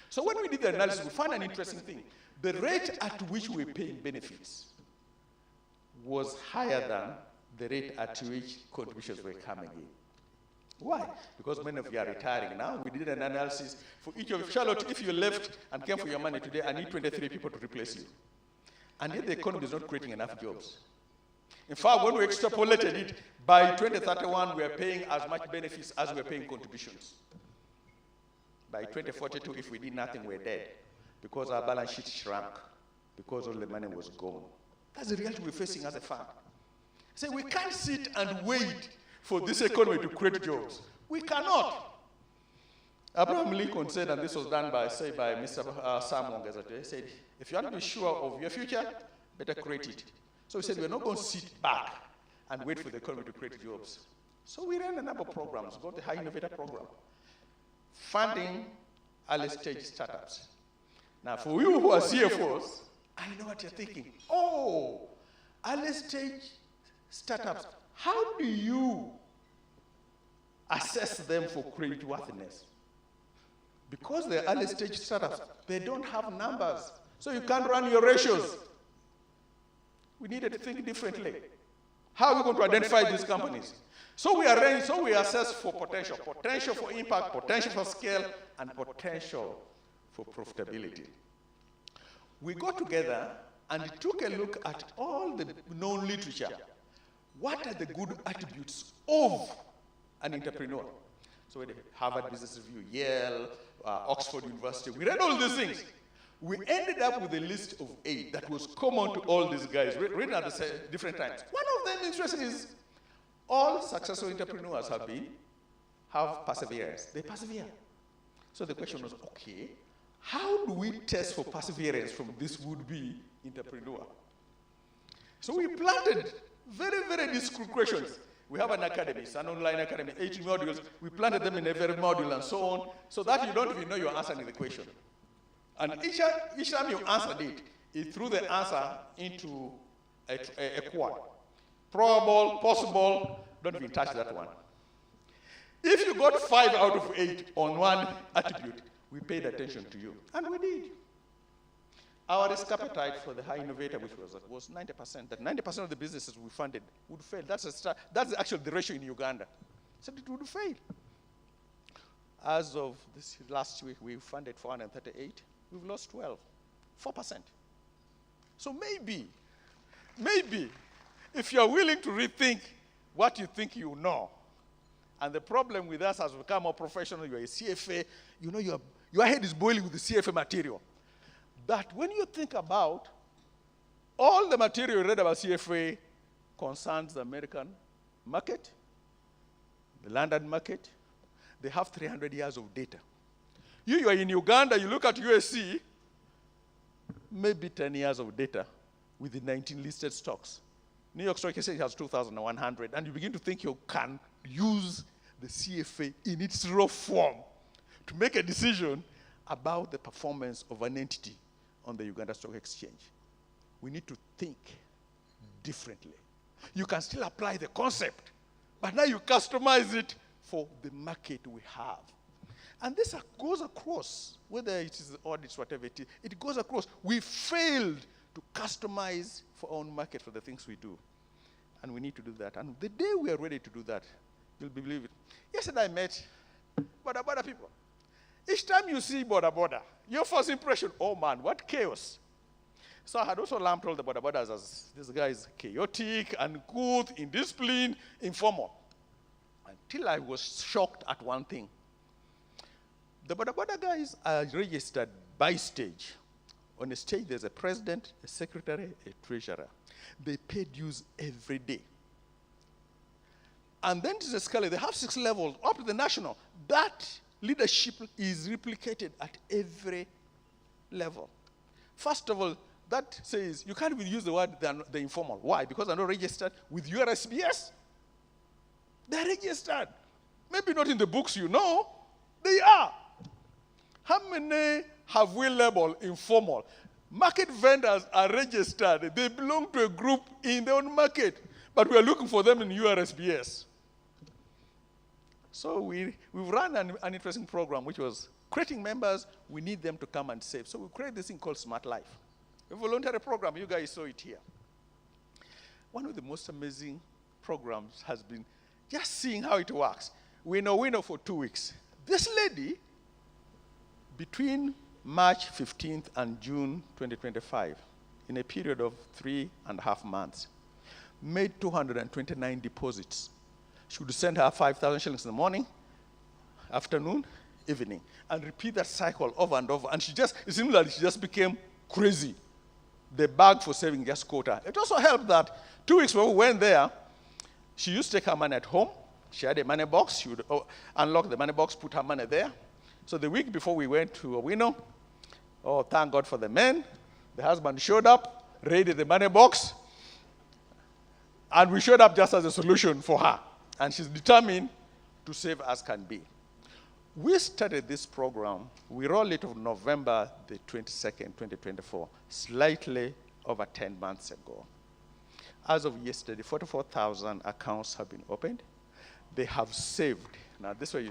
So when we did the analysis, we found an interesting thing. The rate at which we're paying benefits was higher than the rate at which contributions were coming in. Why? Because many of you are retiring now. We did an analysis for each of you. Charlotte, if you left and came for your money today, I need 23 people to replace you. And yet the economy is not creating enough jobs. In fact, when we extrapolated it, by 2031, we are paying as much benefits as we are paying contributions. By 2042, if we did nothing, we're dead. Because our balance sheet shrunk. Because all the money was gone. That's the reality we're facing as a fund. So we can't sit and wait for this economy to create jobs. We cannot. Abraham Lincoln said, and this was done by Mr. Sam Wongazate, he said, if you want to be sure of your future, better create it. So we said, we're not going to sit back and wait for the economy to create jobs. So we ran a number of programs. We got the High Innovator Program, funding early stage startups. Now, for you who are CFOs, I know what you're thinking. Oh, early stage startups. How do you assess them for creditworthiness? Because they're early stage startups, they don't have numbers. So you can't run your ratios. We needed to think differently. How are we going to identify these companies? So we assess for potential for impact, potential for scale, and potential for profitability. We got together and took a look at all the known literature. What are the good attributes of an entrepreneur? So we had Harvard Business Review, Yale, Oxford University. We read all these things. We ended up with a list of 8 that was common to all these guys, written at the different times. One of them, interesting, is all successful entrepreneurs have perseverance. They persevere. So the question was, okay, how do we test for perseverance from this would-be entrepreneur? So we planted very, very discrete questions. We have an academy, it's an online academy, 18 modules. We planted them in every module and so on, so that you don't even know you're answering the question. And each time you answered it, it threw the answer into a quad. Probable, possible, don't even touch that one. If you got 5 out of 8 on one attribute, we paid attention to you. And we did. Our risk appetite for the high innovator, which was 90%, that 90% of the businesses we funded would fail. That's actually the ratio in Uganda. So it would fail. As of this last week, we funded 438. We've lost 12, 4%. So maybe, if you're willing to rethink what you think you know, and the problem with us as we become more professional, you're a CFA, you know your head is boiling with the CFA material. But when you think about all the material you read about CFA concerns the American market, the London market, they have 300 years of data. You are in Uganda, you look at USC, maybe 10 years of data with the 19 listed stocks. New York Stock Exchange has 2,100, and you begin to think you can use the CFA in its raw form to make a decision about the performance of an entity on the Uganda Stock Exchange. We need to think differently. You can still apply the concept, but now you customize it for the market we have. And this goes across, whether it is audits, whatever it is, it goes across. We failed to customize for our own market for the things we do. And we need to do that. And the day we are ready to do that, you'll believe it. Yesterday I met border people. Each time you see border, your first impression, oh man, what chaos. So I had also lumped all the borders as this guy is chaotic, uncouth, indisciplined, informal. Until I was shocked at one thing. The border guys are registered by stage. On a stage, there's a president, a secretary, a treasurer. They pay dues every day. And then to the scale, they have 6 levels up to the national. That leadership is replicated at every level. First of all, that says you can't even use the word the informal. Why? Because they're not registered with your SBS. They're registered. Maybe not in the books you know. They are. How many have we labeled informal? Market vendors are registered. They belong to a group in their own market. But we are looking for them in URSBS. So we've run an interesting program, which was creating members. We need them to come and save. So we created this thing called Smart Life. A voluntary program. You guys saw it here. One of the most amazing programs has been just seeing how it works. We know for 2 weeks. This lady, between March 15th and June 2025, in a period of 3.5 months, made 229 deposits. She would send her 5,000 shillings in the morning, afternoon, evening, and repeat that cycle over and over. And it seemed like she just became crazy. The bag for saving just caught her. It also helped that 2 weeks when we went there, she used to take her money at home. She had a money box. She would unlock the money box, put her money there. So the week before we went to Owino, oh, thank God for the men. The husband showed up, raided the money box, and we showed up just as a solution for her. And she's determined to save as can be. We started this program, we rolled it on November the 22nd, 2024, slightly over 10 months ago. As of yesterday, 44,000 accounts have been opened. They have saved, now this way,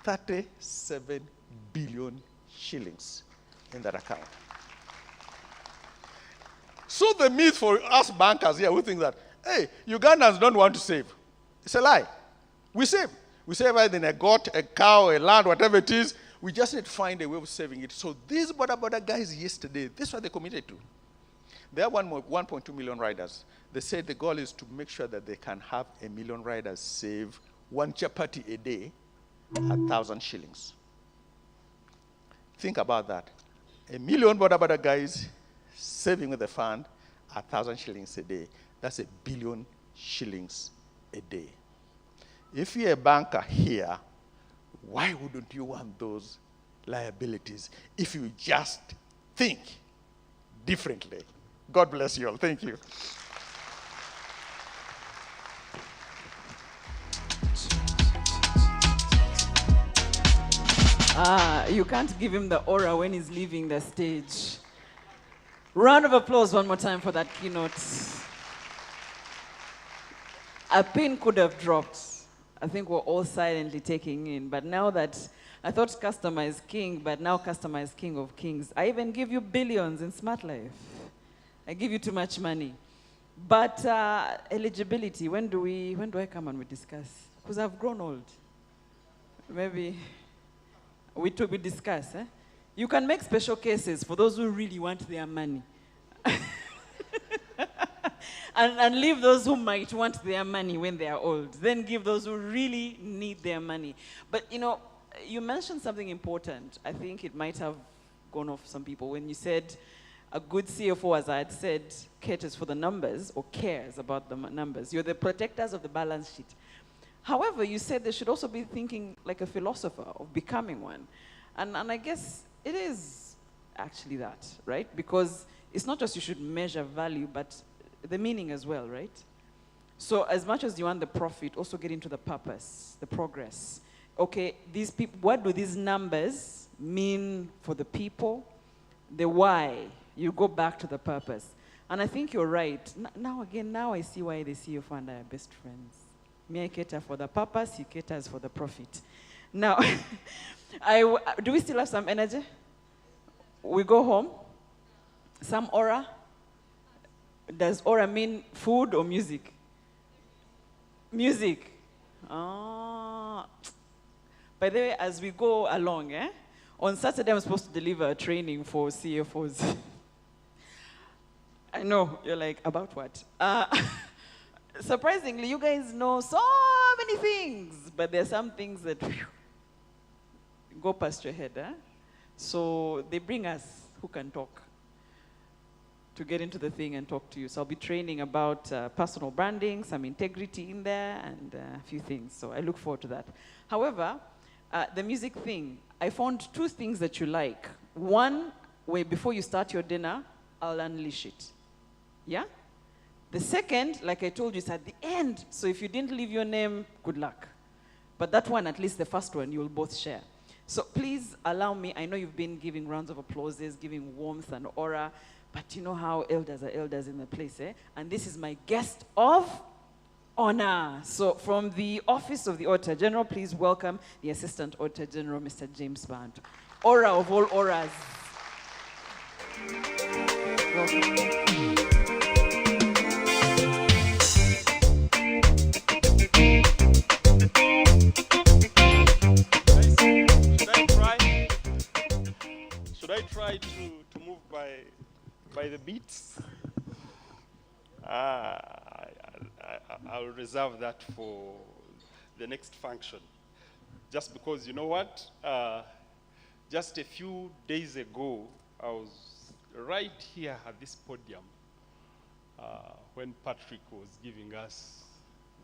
37 billion shillings in that account. So the myth for us bankers here, we think that, hey, Ugandans don't want to save. It's a lie. We save. We save either in a goat, a cow, a land, whatever it is. We just need to find a way of saving it. So these border guys yesterday, this is what they committed to. They have 1.2 million riders. They said the goal is to make sure that they can have 1 million riders save 1 chapati a day at 1,000 shillings. Think about that. 1 million border guys saving with the fund at 1,000 shillings a day. That's 1 billion shillings a day. If you're a banker here, why wouldn't you want those liabilities if you just think differently? God bless you all. Thank you. You can't give him the aura when he's leaving the stage. Round of applause one more time for that keynote. A pin could have dropped. I think we're all silently taking in. But now that, I thought customer is king, but now customer is king of kings. I even give you billions in Smart Life. I give you too much money. But eligibility, when do I come and we discuss? Because I've grown old. Maybe we discuss. You can make special cases for those who really want their money. and leave those who might want their money when they are old. Then give those who really need their money. But, you mentioned something important. I think it might have gone off some people when you said a good CFO, as I had said, caters for the numbers or cares about the numbers. You're the protectors of the balance sheet. However, you said they should also be thinking like a philosopher of becoming one. And I guess it is actually that, right? Because it's not just you should measure value, but the meaning as well, right? So as much as you want the profit, also get into the purpose, the progress. Okay, these people, what do these numbers mean for the people? The why. You go back to the purpose. And I think you're right. Now I see why the CFO and I are best friends. Me, I cater for the purpose, he caters for the profit. Now, do we still have some energy? We go home? Some aura? Does aura mean food or music? Music. By the way, as we go along, on Saturday I'm supposed to deliver a training for CFOs. I know, you're like, about what? Surprisingly, you guys know so many things, but there are some things that go past your head. So they bring us who can talk. to get into the thing and talk to you. So I'll be training about personal branding, some integrity in there, and a few things. So I look forward to that. However, the music thing, I found two things that you like. One, where before you start your dinner, I'll unleash it. Yeah? The second, like I told you, is at the end. So if you didn't leave your name, good luck. But that one, at least the first one, you will both share. So please allow me, I know you've been giving rounds of applauses, giving warmth and aura, but you know how elders are elders in the place, eh? And this is my guest of honor. So from the Office of the Auditor General, please welcome the Assistant Auditor General, Mr. James Band. Aura of all auras. Welcome. Should I try to move by the beats? I'll reserve that for the next function. Just because, you know what? Just a few days ago, I was right here at this podium when Patrick was giving us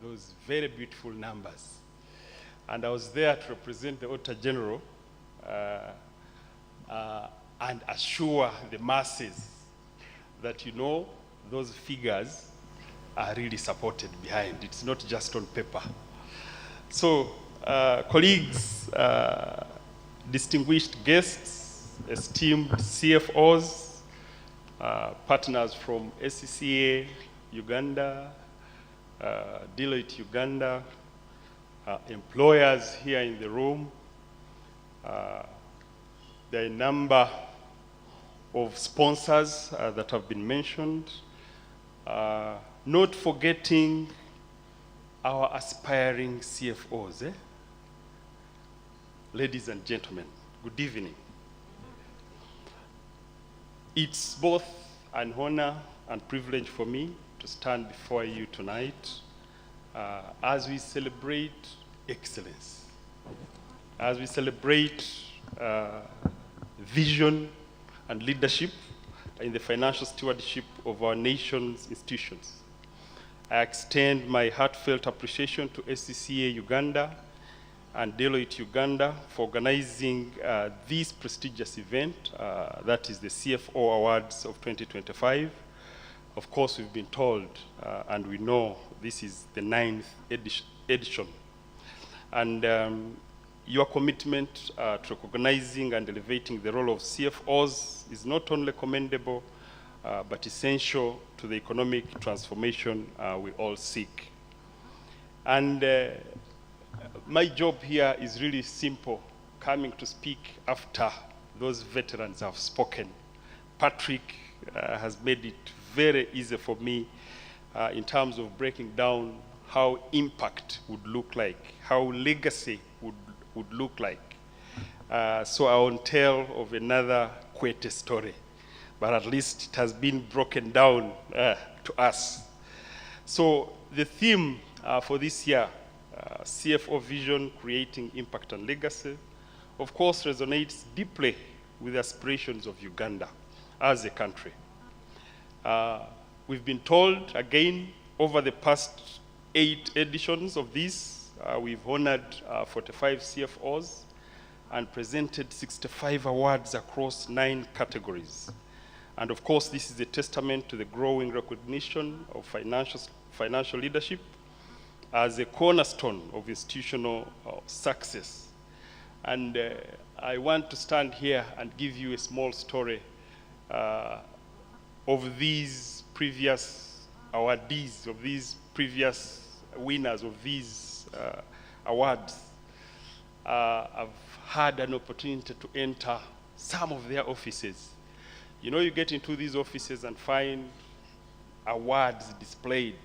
those very beautiful numbers. And I was there to represent the Auditor General and assure the masses that, you know, those figures are really supported behind. It's not just on paper. So, colleagues, distinguished guests, esteemed CFOs, partners from ACCA Uganda, Deloitte Uganda, employers here in the room, there are a number of sponsors that have been mentioned, not forgetting our aspiring CFOs. Ladies and gentlemen, good evening. It's both an honor and privilege for me to stand before you tonight as we celebrate excellence, as we celebrate vision and leadership in the financial stewardship of our nation's institutions. I extend my heartfelt appreciation to ACCA Uganda and Deloitte Uganda for organizing this prestigious event, that is the CFO Awards of 2025. Of course, we've been told and we know this is the 9th edition. And your commitment to recognizing and elevating the role of CFOs is not only commendable, but essential to the economic transformation we all seek. And my job here is really simple, coming to speak after those veterans have spoken. Patrick has made it very easy for me in terms of breaking down how impact would look like, how legacy would look like. So I won't tell of another Kwete story, but at least it has been broken down to us. So the theme for this year, CFO Vision, Creating Impact and Legacy, of course resonates deeply with the aspirations of Uganda as a country. We've been told, again, over the past 8 editions of this, we've honored 45 CFOs and presented 65 awards across 9 categories. And of course, this is a testament to the growing recognition of financial leadership as a cornerstone of institutional success. And I want to stand here and give you a small story of these previous awardees, of these previous winners of these awards. I've had an opportunity to enter some of their offices. You know, you get into these offices and find awards displayed,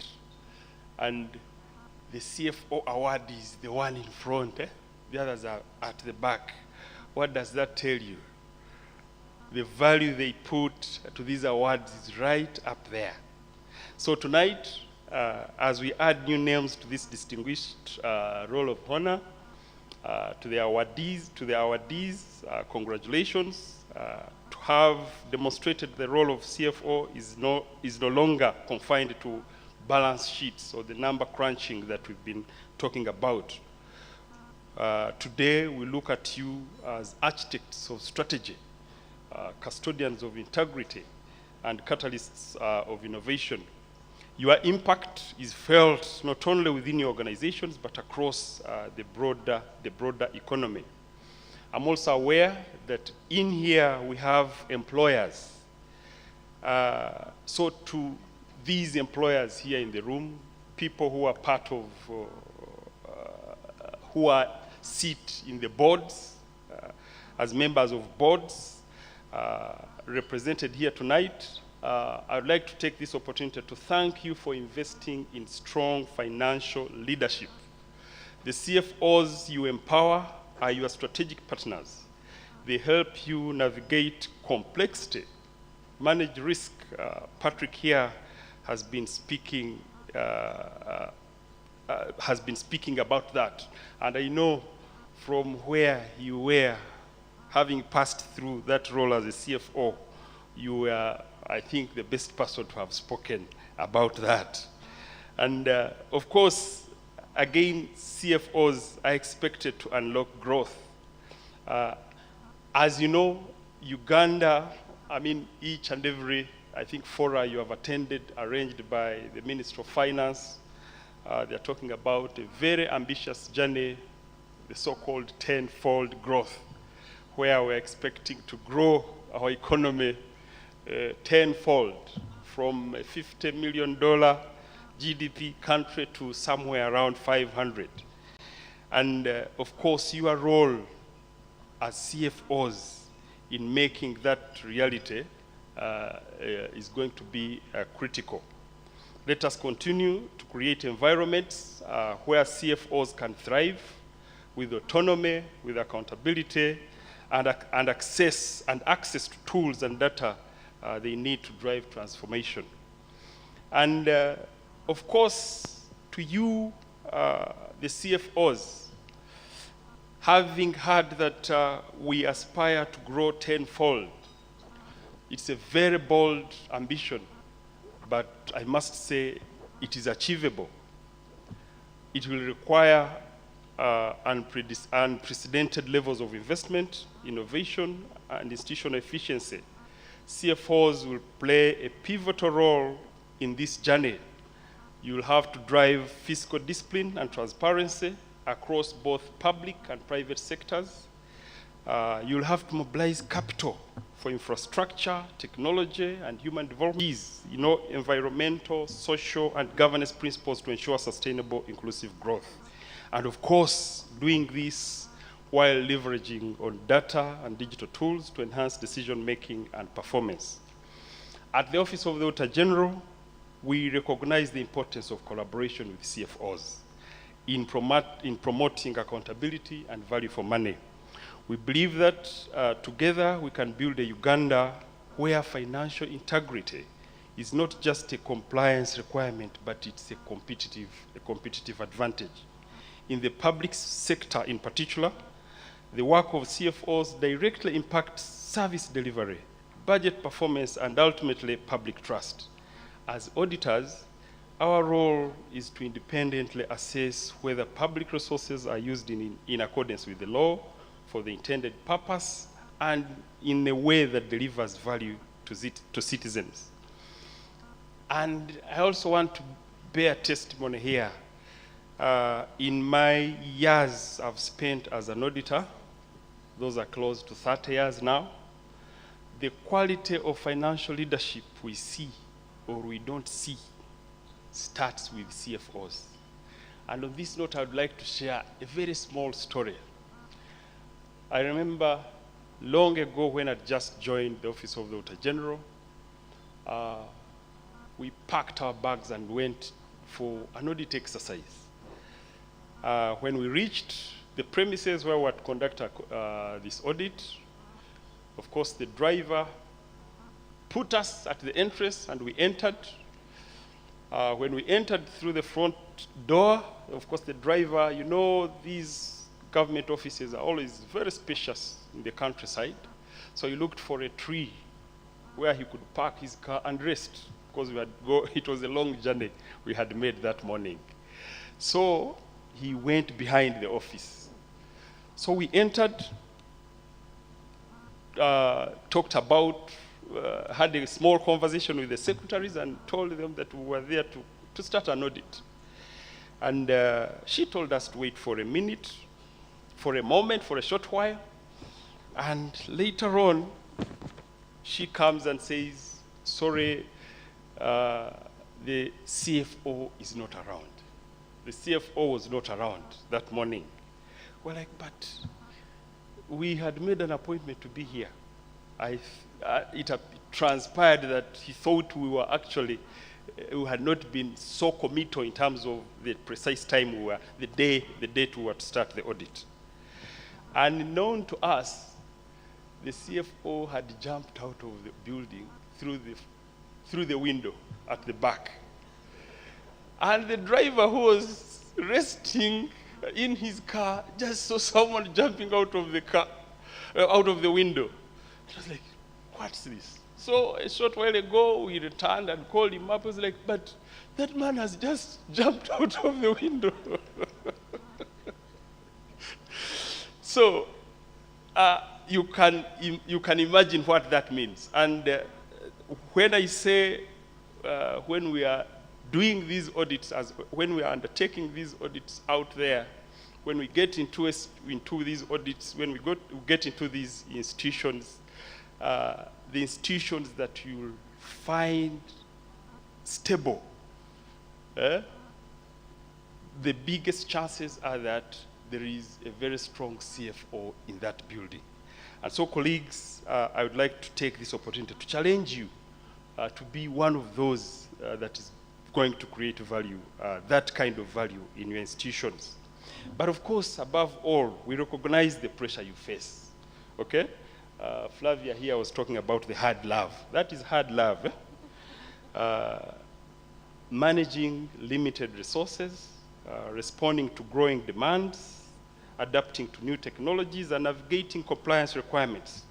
and the CFO award is the one in front, the others are at the back. What does that tell you? The value they put to these awards is right up there. So tonight, as we add new names to this distinguished roll of honor, to the awardees, congratulations. To have demonstrated the role of CFO is no longer confined to balance sheets or the number crunching that we've been talking about. Today, we look at you as architects of strategy, custodians of integrity, and catalysts of innovation. Your impact is felt not only within your organizations, but across the broader economy. I'm also aware that in here we have employers. So to these employers here in the room, people who are part of, sit in the boards, as members of boards, represented here tonight, I would like to take this opportunity to thank you for investing in strong financial leadership. The CFOs you empower are your strategic partners. They help you navigate complexity, manage risk. Patrick here has been speaking about that, and I know from where you were, having passed through that role as a CFO, you were, I think, the best person to have spoken about that. And of course, again, CFOs are expected to unlock growth. As you know, Uganda, I mean, each and every, I think, fora you have attended, arranged by the Minister of Finance, they're talking about a very ambitious journey, the so-called 10-fold growth, where we're expecting to grow our economy tenfold from a $50 million GDP country to somewhere around 500. And of course, your role as CFOs in making that reality is going to be critical. Let us continue to create environments where CFOs can thrive with autonomy, with accountability, and access to tools and data they need to drive transformation. And of course, to you, the CFOs, having heard that we aspire to grow tenfold, it's a very bold ambition, but I must say it is achievable. It will require unprecedented levels of investment, innovation, and institutional efficiency. CFOs will play a pivotal role in this journey. You will have to drive fiscal discipline and transparency across both public and private sectors. You will have to mobilize capital for infrastructure, technology, and human development. These, environmental, social, and governance principles to ensure sustainable, inclusive growth. And of course, doing this while leveraging on data and digital tools to enhance decision-making and performance. At the Office of the Auditor General, we recognize the importance of collaboration with CFOs in promoting accountability and value for money. We believe that together we can build a Uganda where financial integrity is not just a compliance requirement, but it's a competitive advantage. In the public sector in particular, the work of CFOs directly impacts service delivery, budget performance, and ultimately public trust. As auditors, our role is to independently assess whether public resources are used in accordance with the law for the intended purpose and in a way that delivers value to citizens. And I also want to bear testimony here. In my years I've spent as an auditor, those are close to 30 years now, the quality of financial leadership we see or we don't see starts with CFOs. And on this note, I would like to share a very small story. I remember long ago when I just joined the Office of the Auditor General, we packed our bags and went for an audit exercise. When we reached the premises where we had conducted this audit, of course, the driver put us at the entrance and we entered. When we entered through the front door, of course, the driver, these government offices are always very spacious in the countryside. So he looked for a tree where he could park his car and rest, because it was a long journey we had made that morning. So he went behind the office. So we entered, talked about, had a small conversation with the secretaries and told them that we were there to start an audit. And she told us to wait for a minute, for a moment, for a short while. And later on, she comes and says, sorry, the CFO is not around. The CFO was not around that morning. We're like, but we had made an appointment to be here. It transpired that he thought we were actually, we had not been so committal in terms of the precise time we were, the date we were to start the audit. Unknown to us, the CFO had jumped out of the building through the window at the back. And the driver, who was resting in his car, just saw someone jumping out of the car, out of the window. It was like, what's this? So a short while ago, we returned and called him up. I was like, but that man has just jumped out of the window. So you can imagine what that means. And when I say, when we are doing these audits, when we are undertaking these audits out there, when we get into these audits, when we get into these institutions, the institutions that you'll find stable, the biggest chances are that there is a very strong CFO in that building. And so, colleagues, I would like to take this opportunity to challenge you to be one of those that is going to create value, that kind of value in your institutions. But of course, above all, we recognize the pressure you face, okay? Flavia here was talking about the hard love. That is hard love. Managing limited resources, responding to growing demands, adapting to new technologies, and navigating compliance requirements.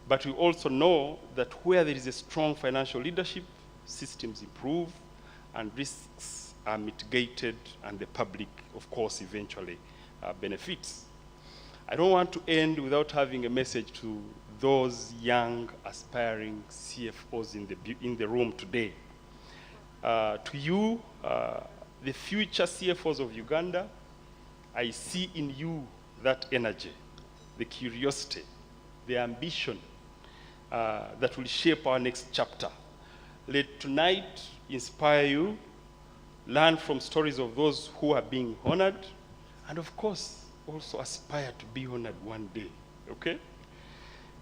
But we also know that where there is a strong financial leadership, systems improve, and risks are mitigated, and the public, of course, eventually benefits. I don't want to end without having a message to those young, aspiring CFOs in the room today. To you, the future CFOs of Uganda, I see in you that energy, the curiosity, the ambition that will shape our next chapter. Let tonight inspire you, learn from stories of those who are being honored, and of course, also aspire to be honored one day, okay?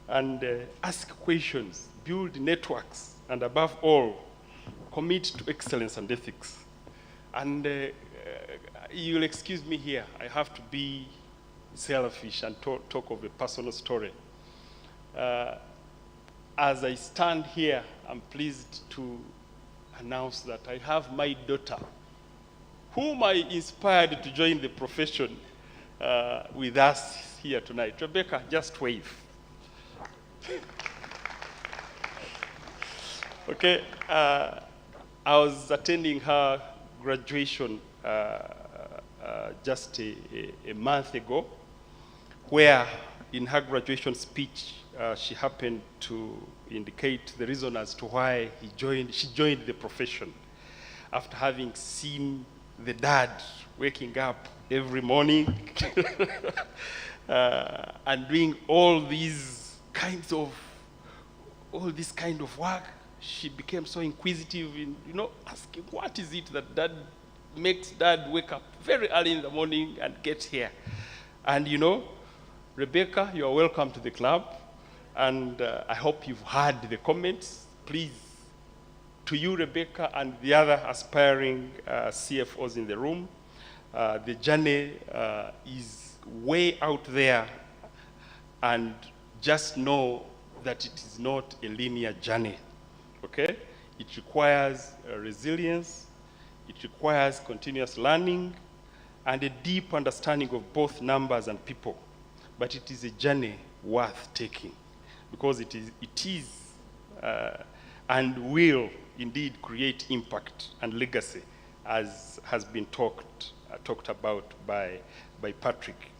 And ask questions, build networks, and above all, commit to excellence and ethics. And you'll excuse me here, I have to be selfish and talk of a personal story. As I stand here, I'm pleased to announce that I have my daughter, whom I inspired to join the profession with us here tonight. Rebecca, just wave. Okay, I was attending her graduation just a month ago, where in her graduation speech, she happened to indicate the reason as to why she joined the profession, after having seen the dad waking up every morning and doing all this kind of work. She became so inquisitive in, asking, what is it that makes dad wake up very early in the morning and get here? And Rebecca, you are welcome to the club. And I hope you've heard the comments. Please, to you, Rebecca, and the other aspiring CFOs in the room, the journey is way out there, and just know that it is not a linear journey, okay? It requires resilience, it requires continuous learning, and a deep understanding of both numbers and people, but it is a journey worth taking. because it is and will indeed create impact and legacy, as has been talked about by Patrick.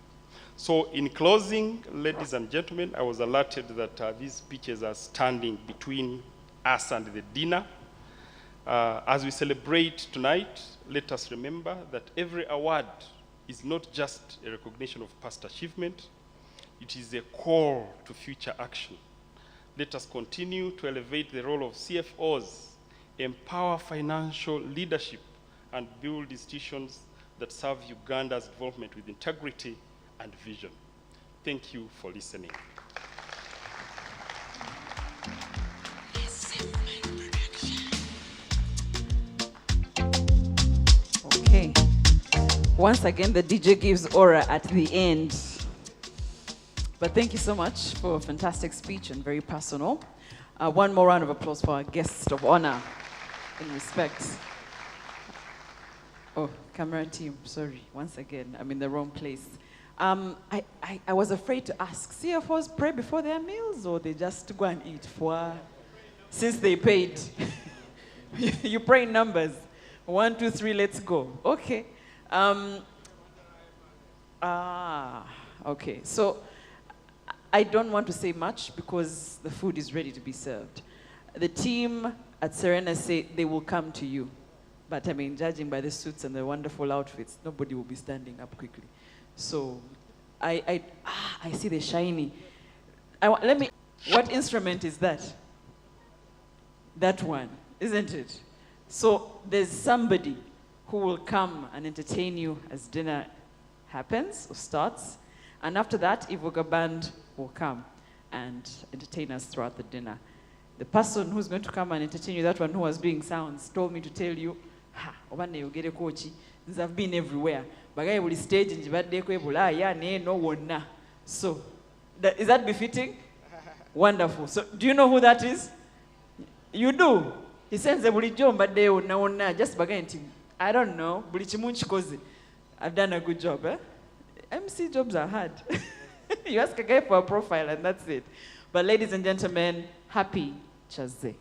So in closing, ladies and gentlemen, I was alerted that these speeches are standing between us and the dinner. As we celebrate tonight, let us remember that every award is not just a recognition of past achievement, it is a call to future action. Let us continue to elevate the role of CFOs, empower financial leadership, and build institutions that serve Uganda's development with integrity and vision. Thank you for listening. Okay. Once again, the DJ gives aura at the end. But thank you so much for a fantastic speech and very personal. One more round of applause for our guest of honor in respect. Oh, camera team, sorry. Once again, I'm in the wrong place. I was afraid to ask, CFOs pray before their meals or they just go and eat since they paid? You pray in numbers. 1, 2, 3, let's go. Okay. Okay. So I don't want to say much because the food is ready to be served. The team at Serena say they will come to you. But I mean, judging by the suits and the wonderful outfits, nobody will be standing up quickly. So I see the shiny. What instrument is that? That one, isn't it? So there's somebody who will come and entertain you as dinner happens or starts. And after that, Ivoga Band will come and entertain us throughout the dinner. The person who's going to come and entertain you, that one who was doing sounds, told me to tell you, I've been everywhere. Bagay will stage in no. So, is that befitting? Wonderful. So, do you know who that is? You do. He sends a bulijom, but they will just bagay. I don't know. I've done a good job. MC jobs are hard. You ask a guy for a profile and that's it. But ladies and gentlemen, happy Chazé.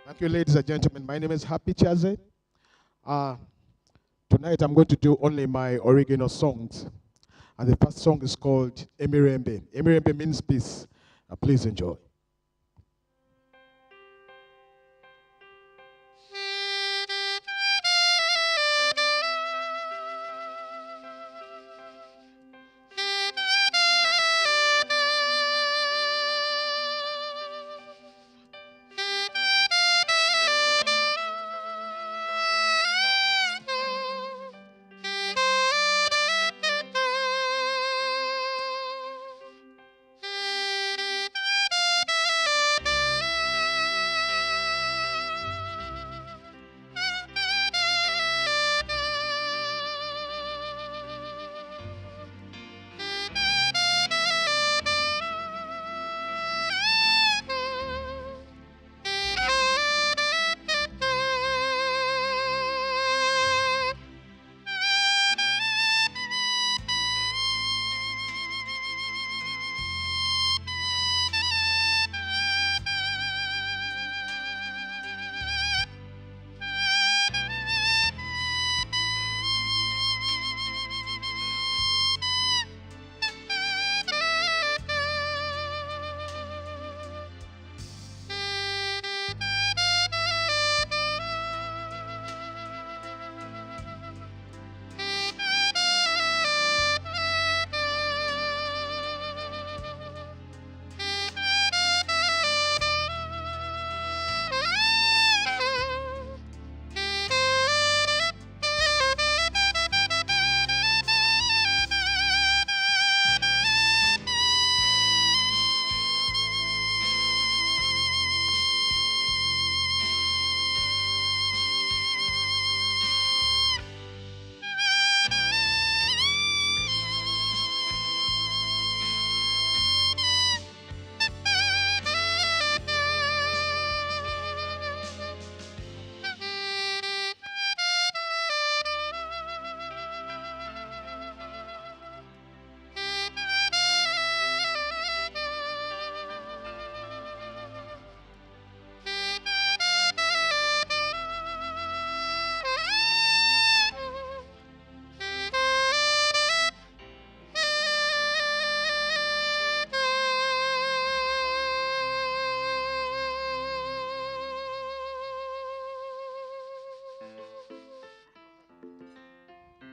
Thank you, ladies and gentlemen. My name is Happy Chaze. Tonight I'm going to do only my original songs. And the first song is called Emirembe. Emirembe means peace. Please enjoy.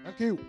Thank you.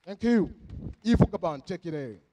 Thank you. Ifu Gaban, take it away.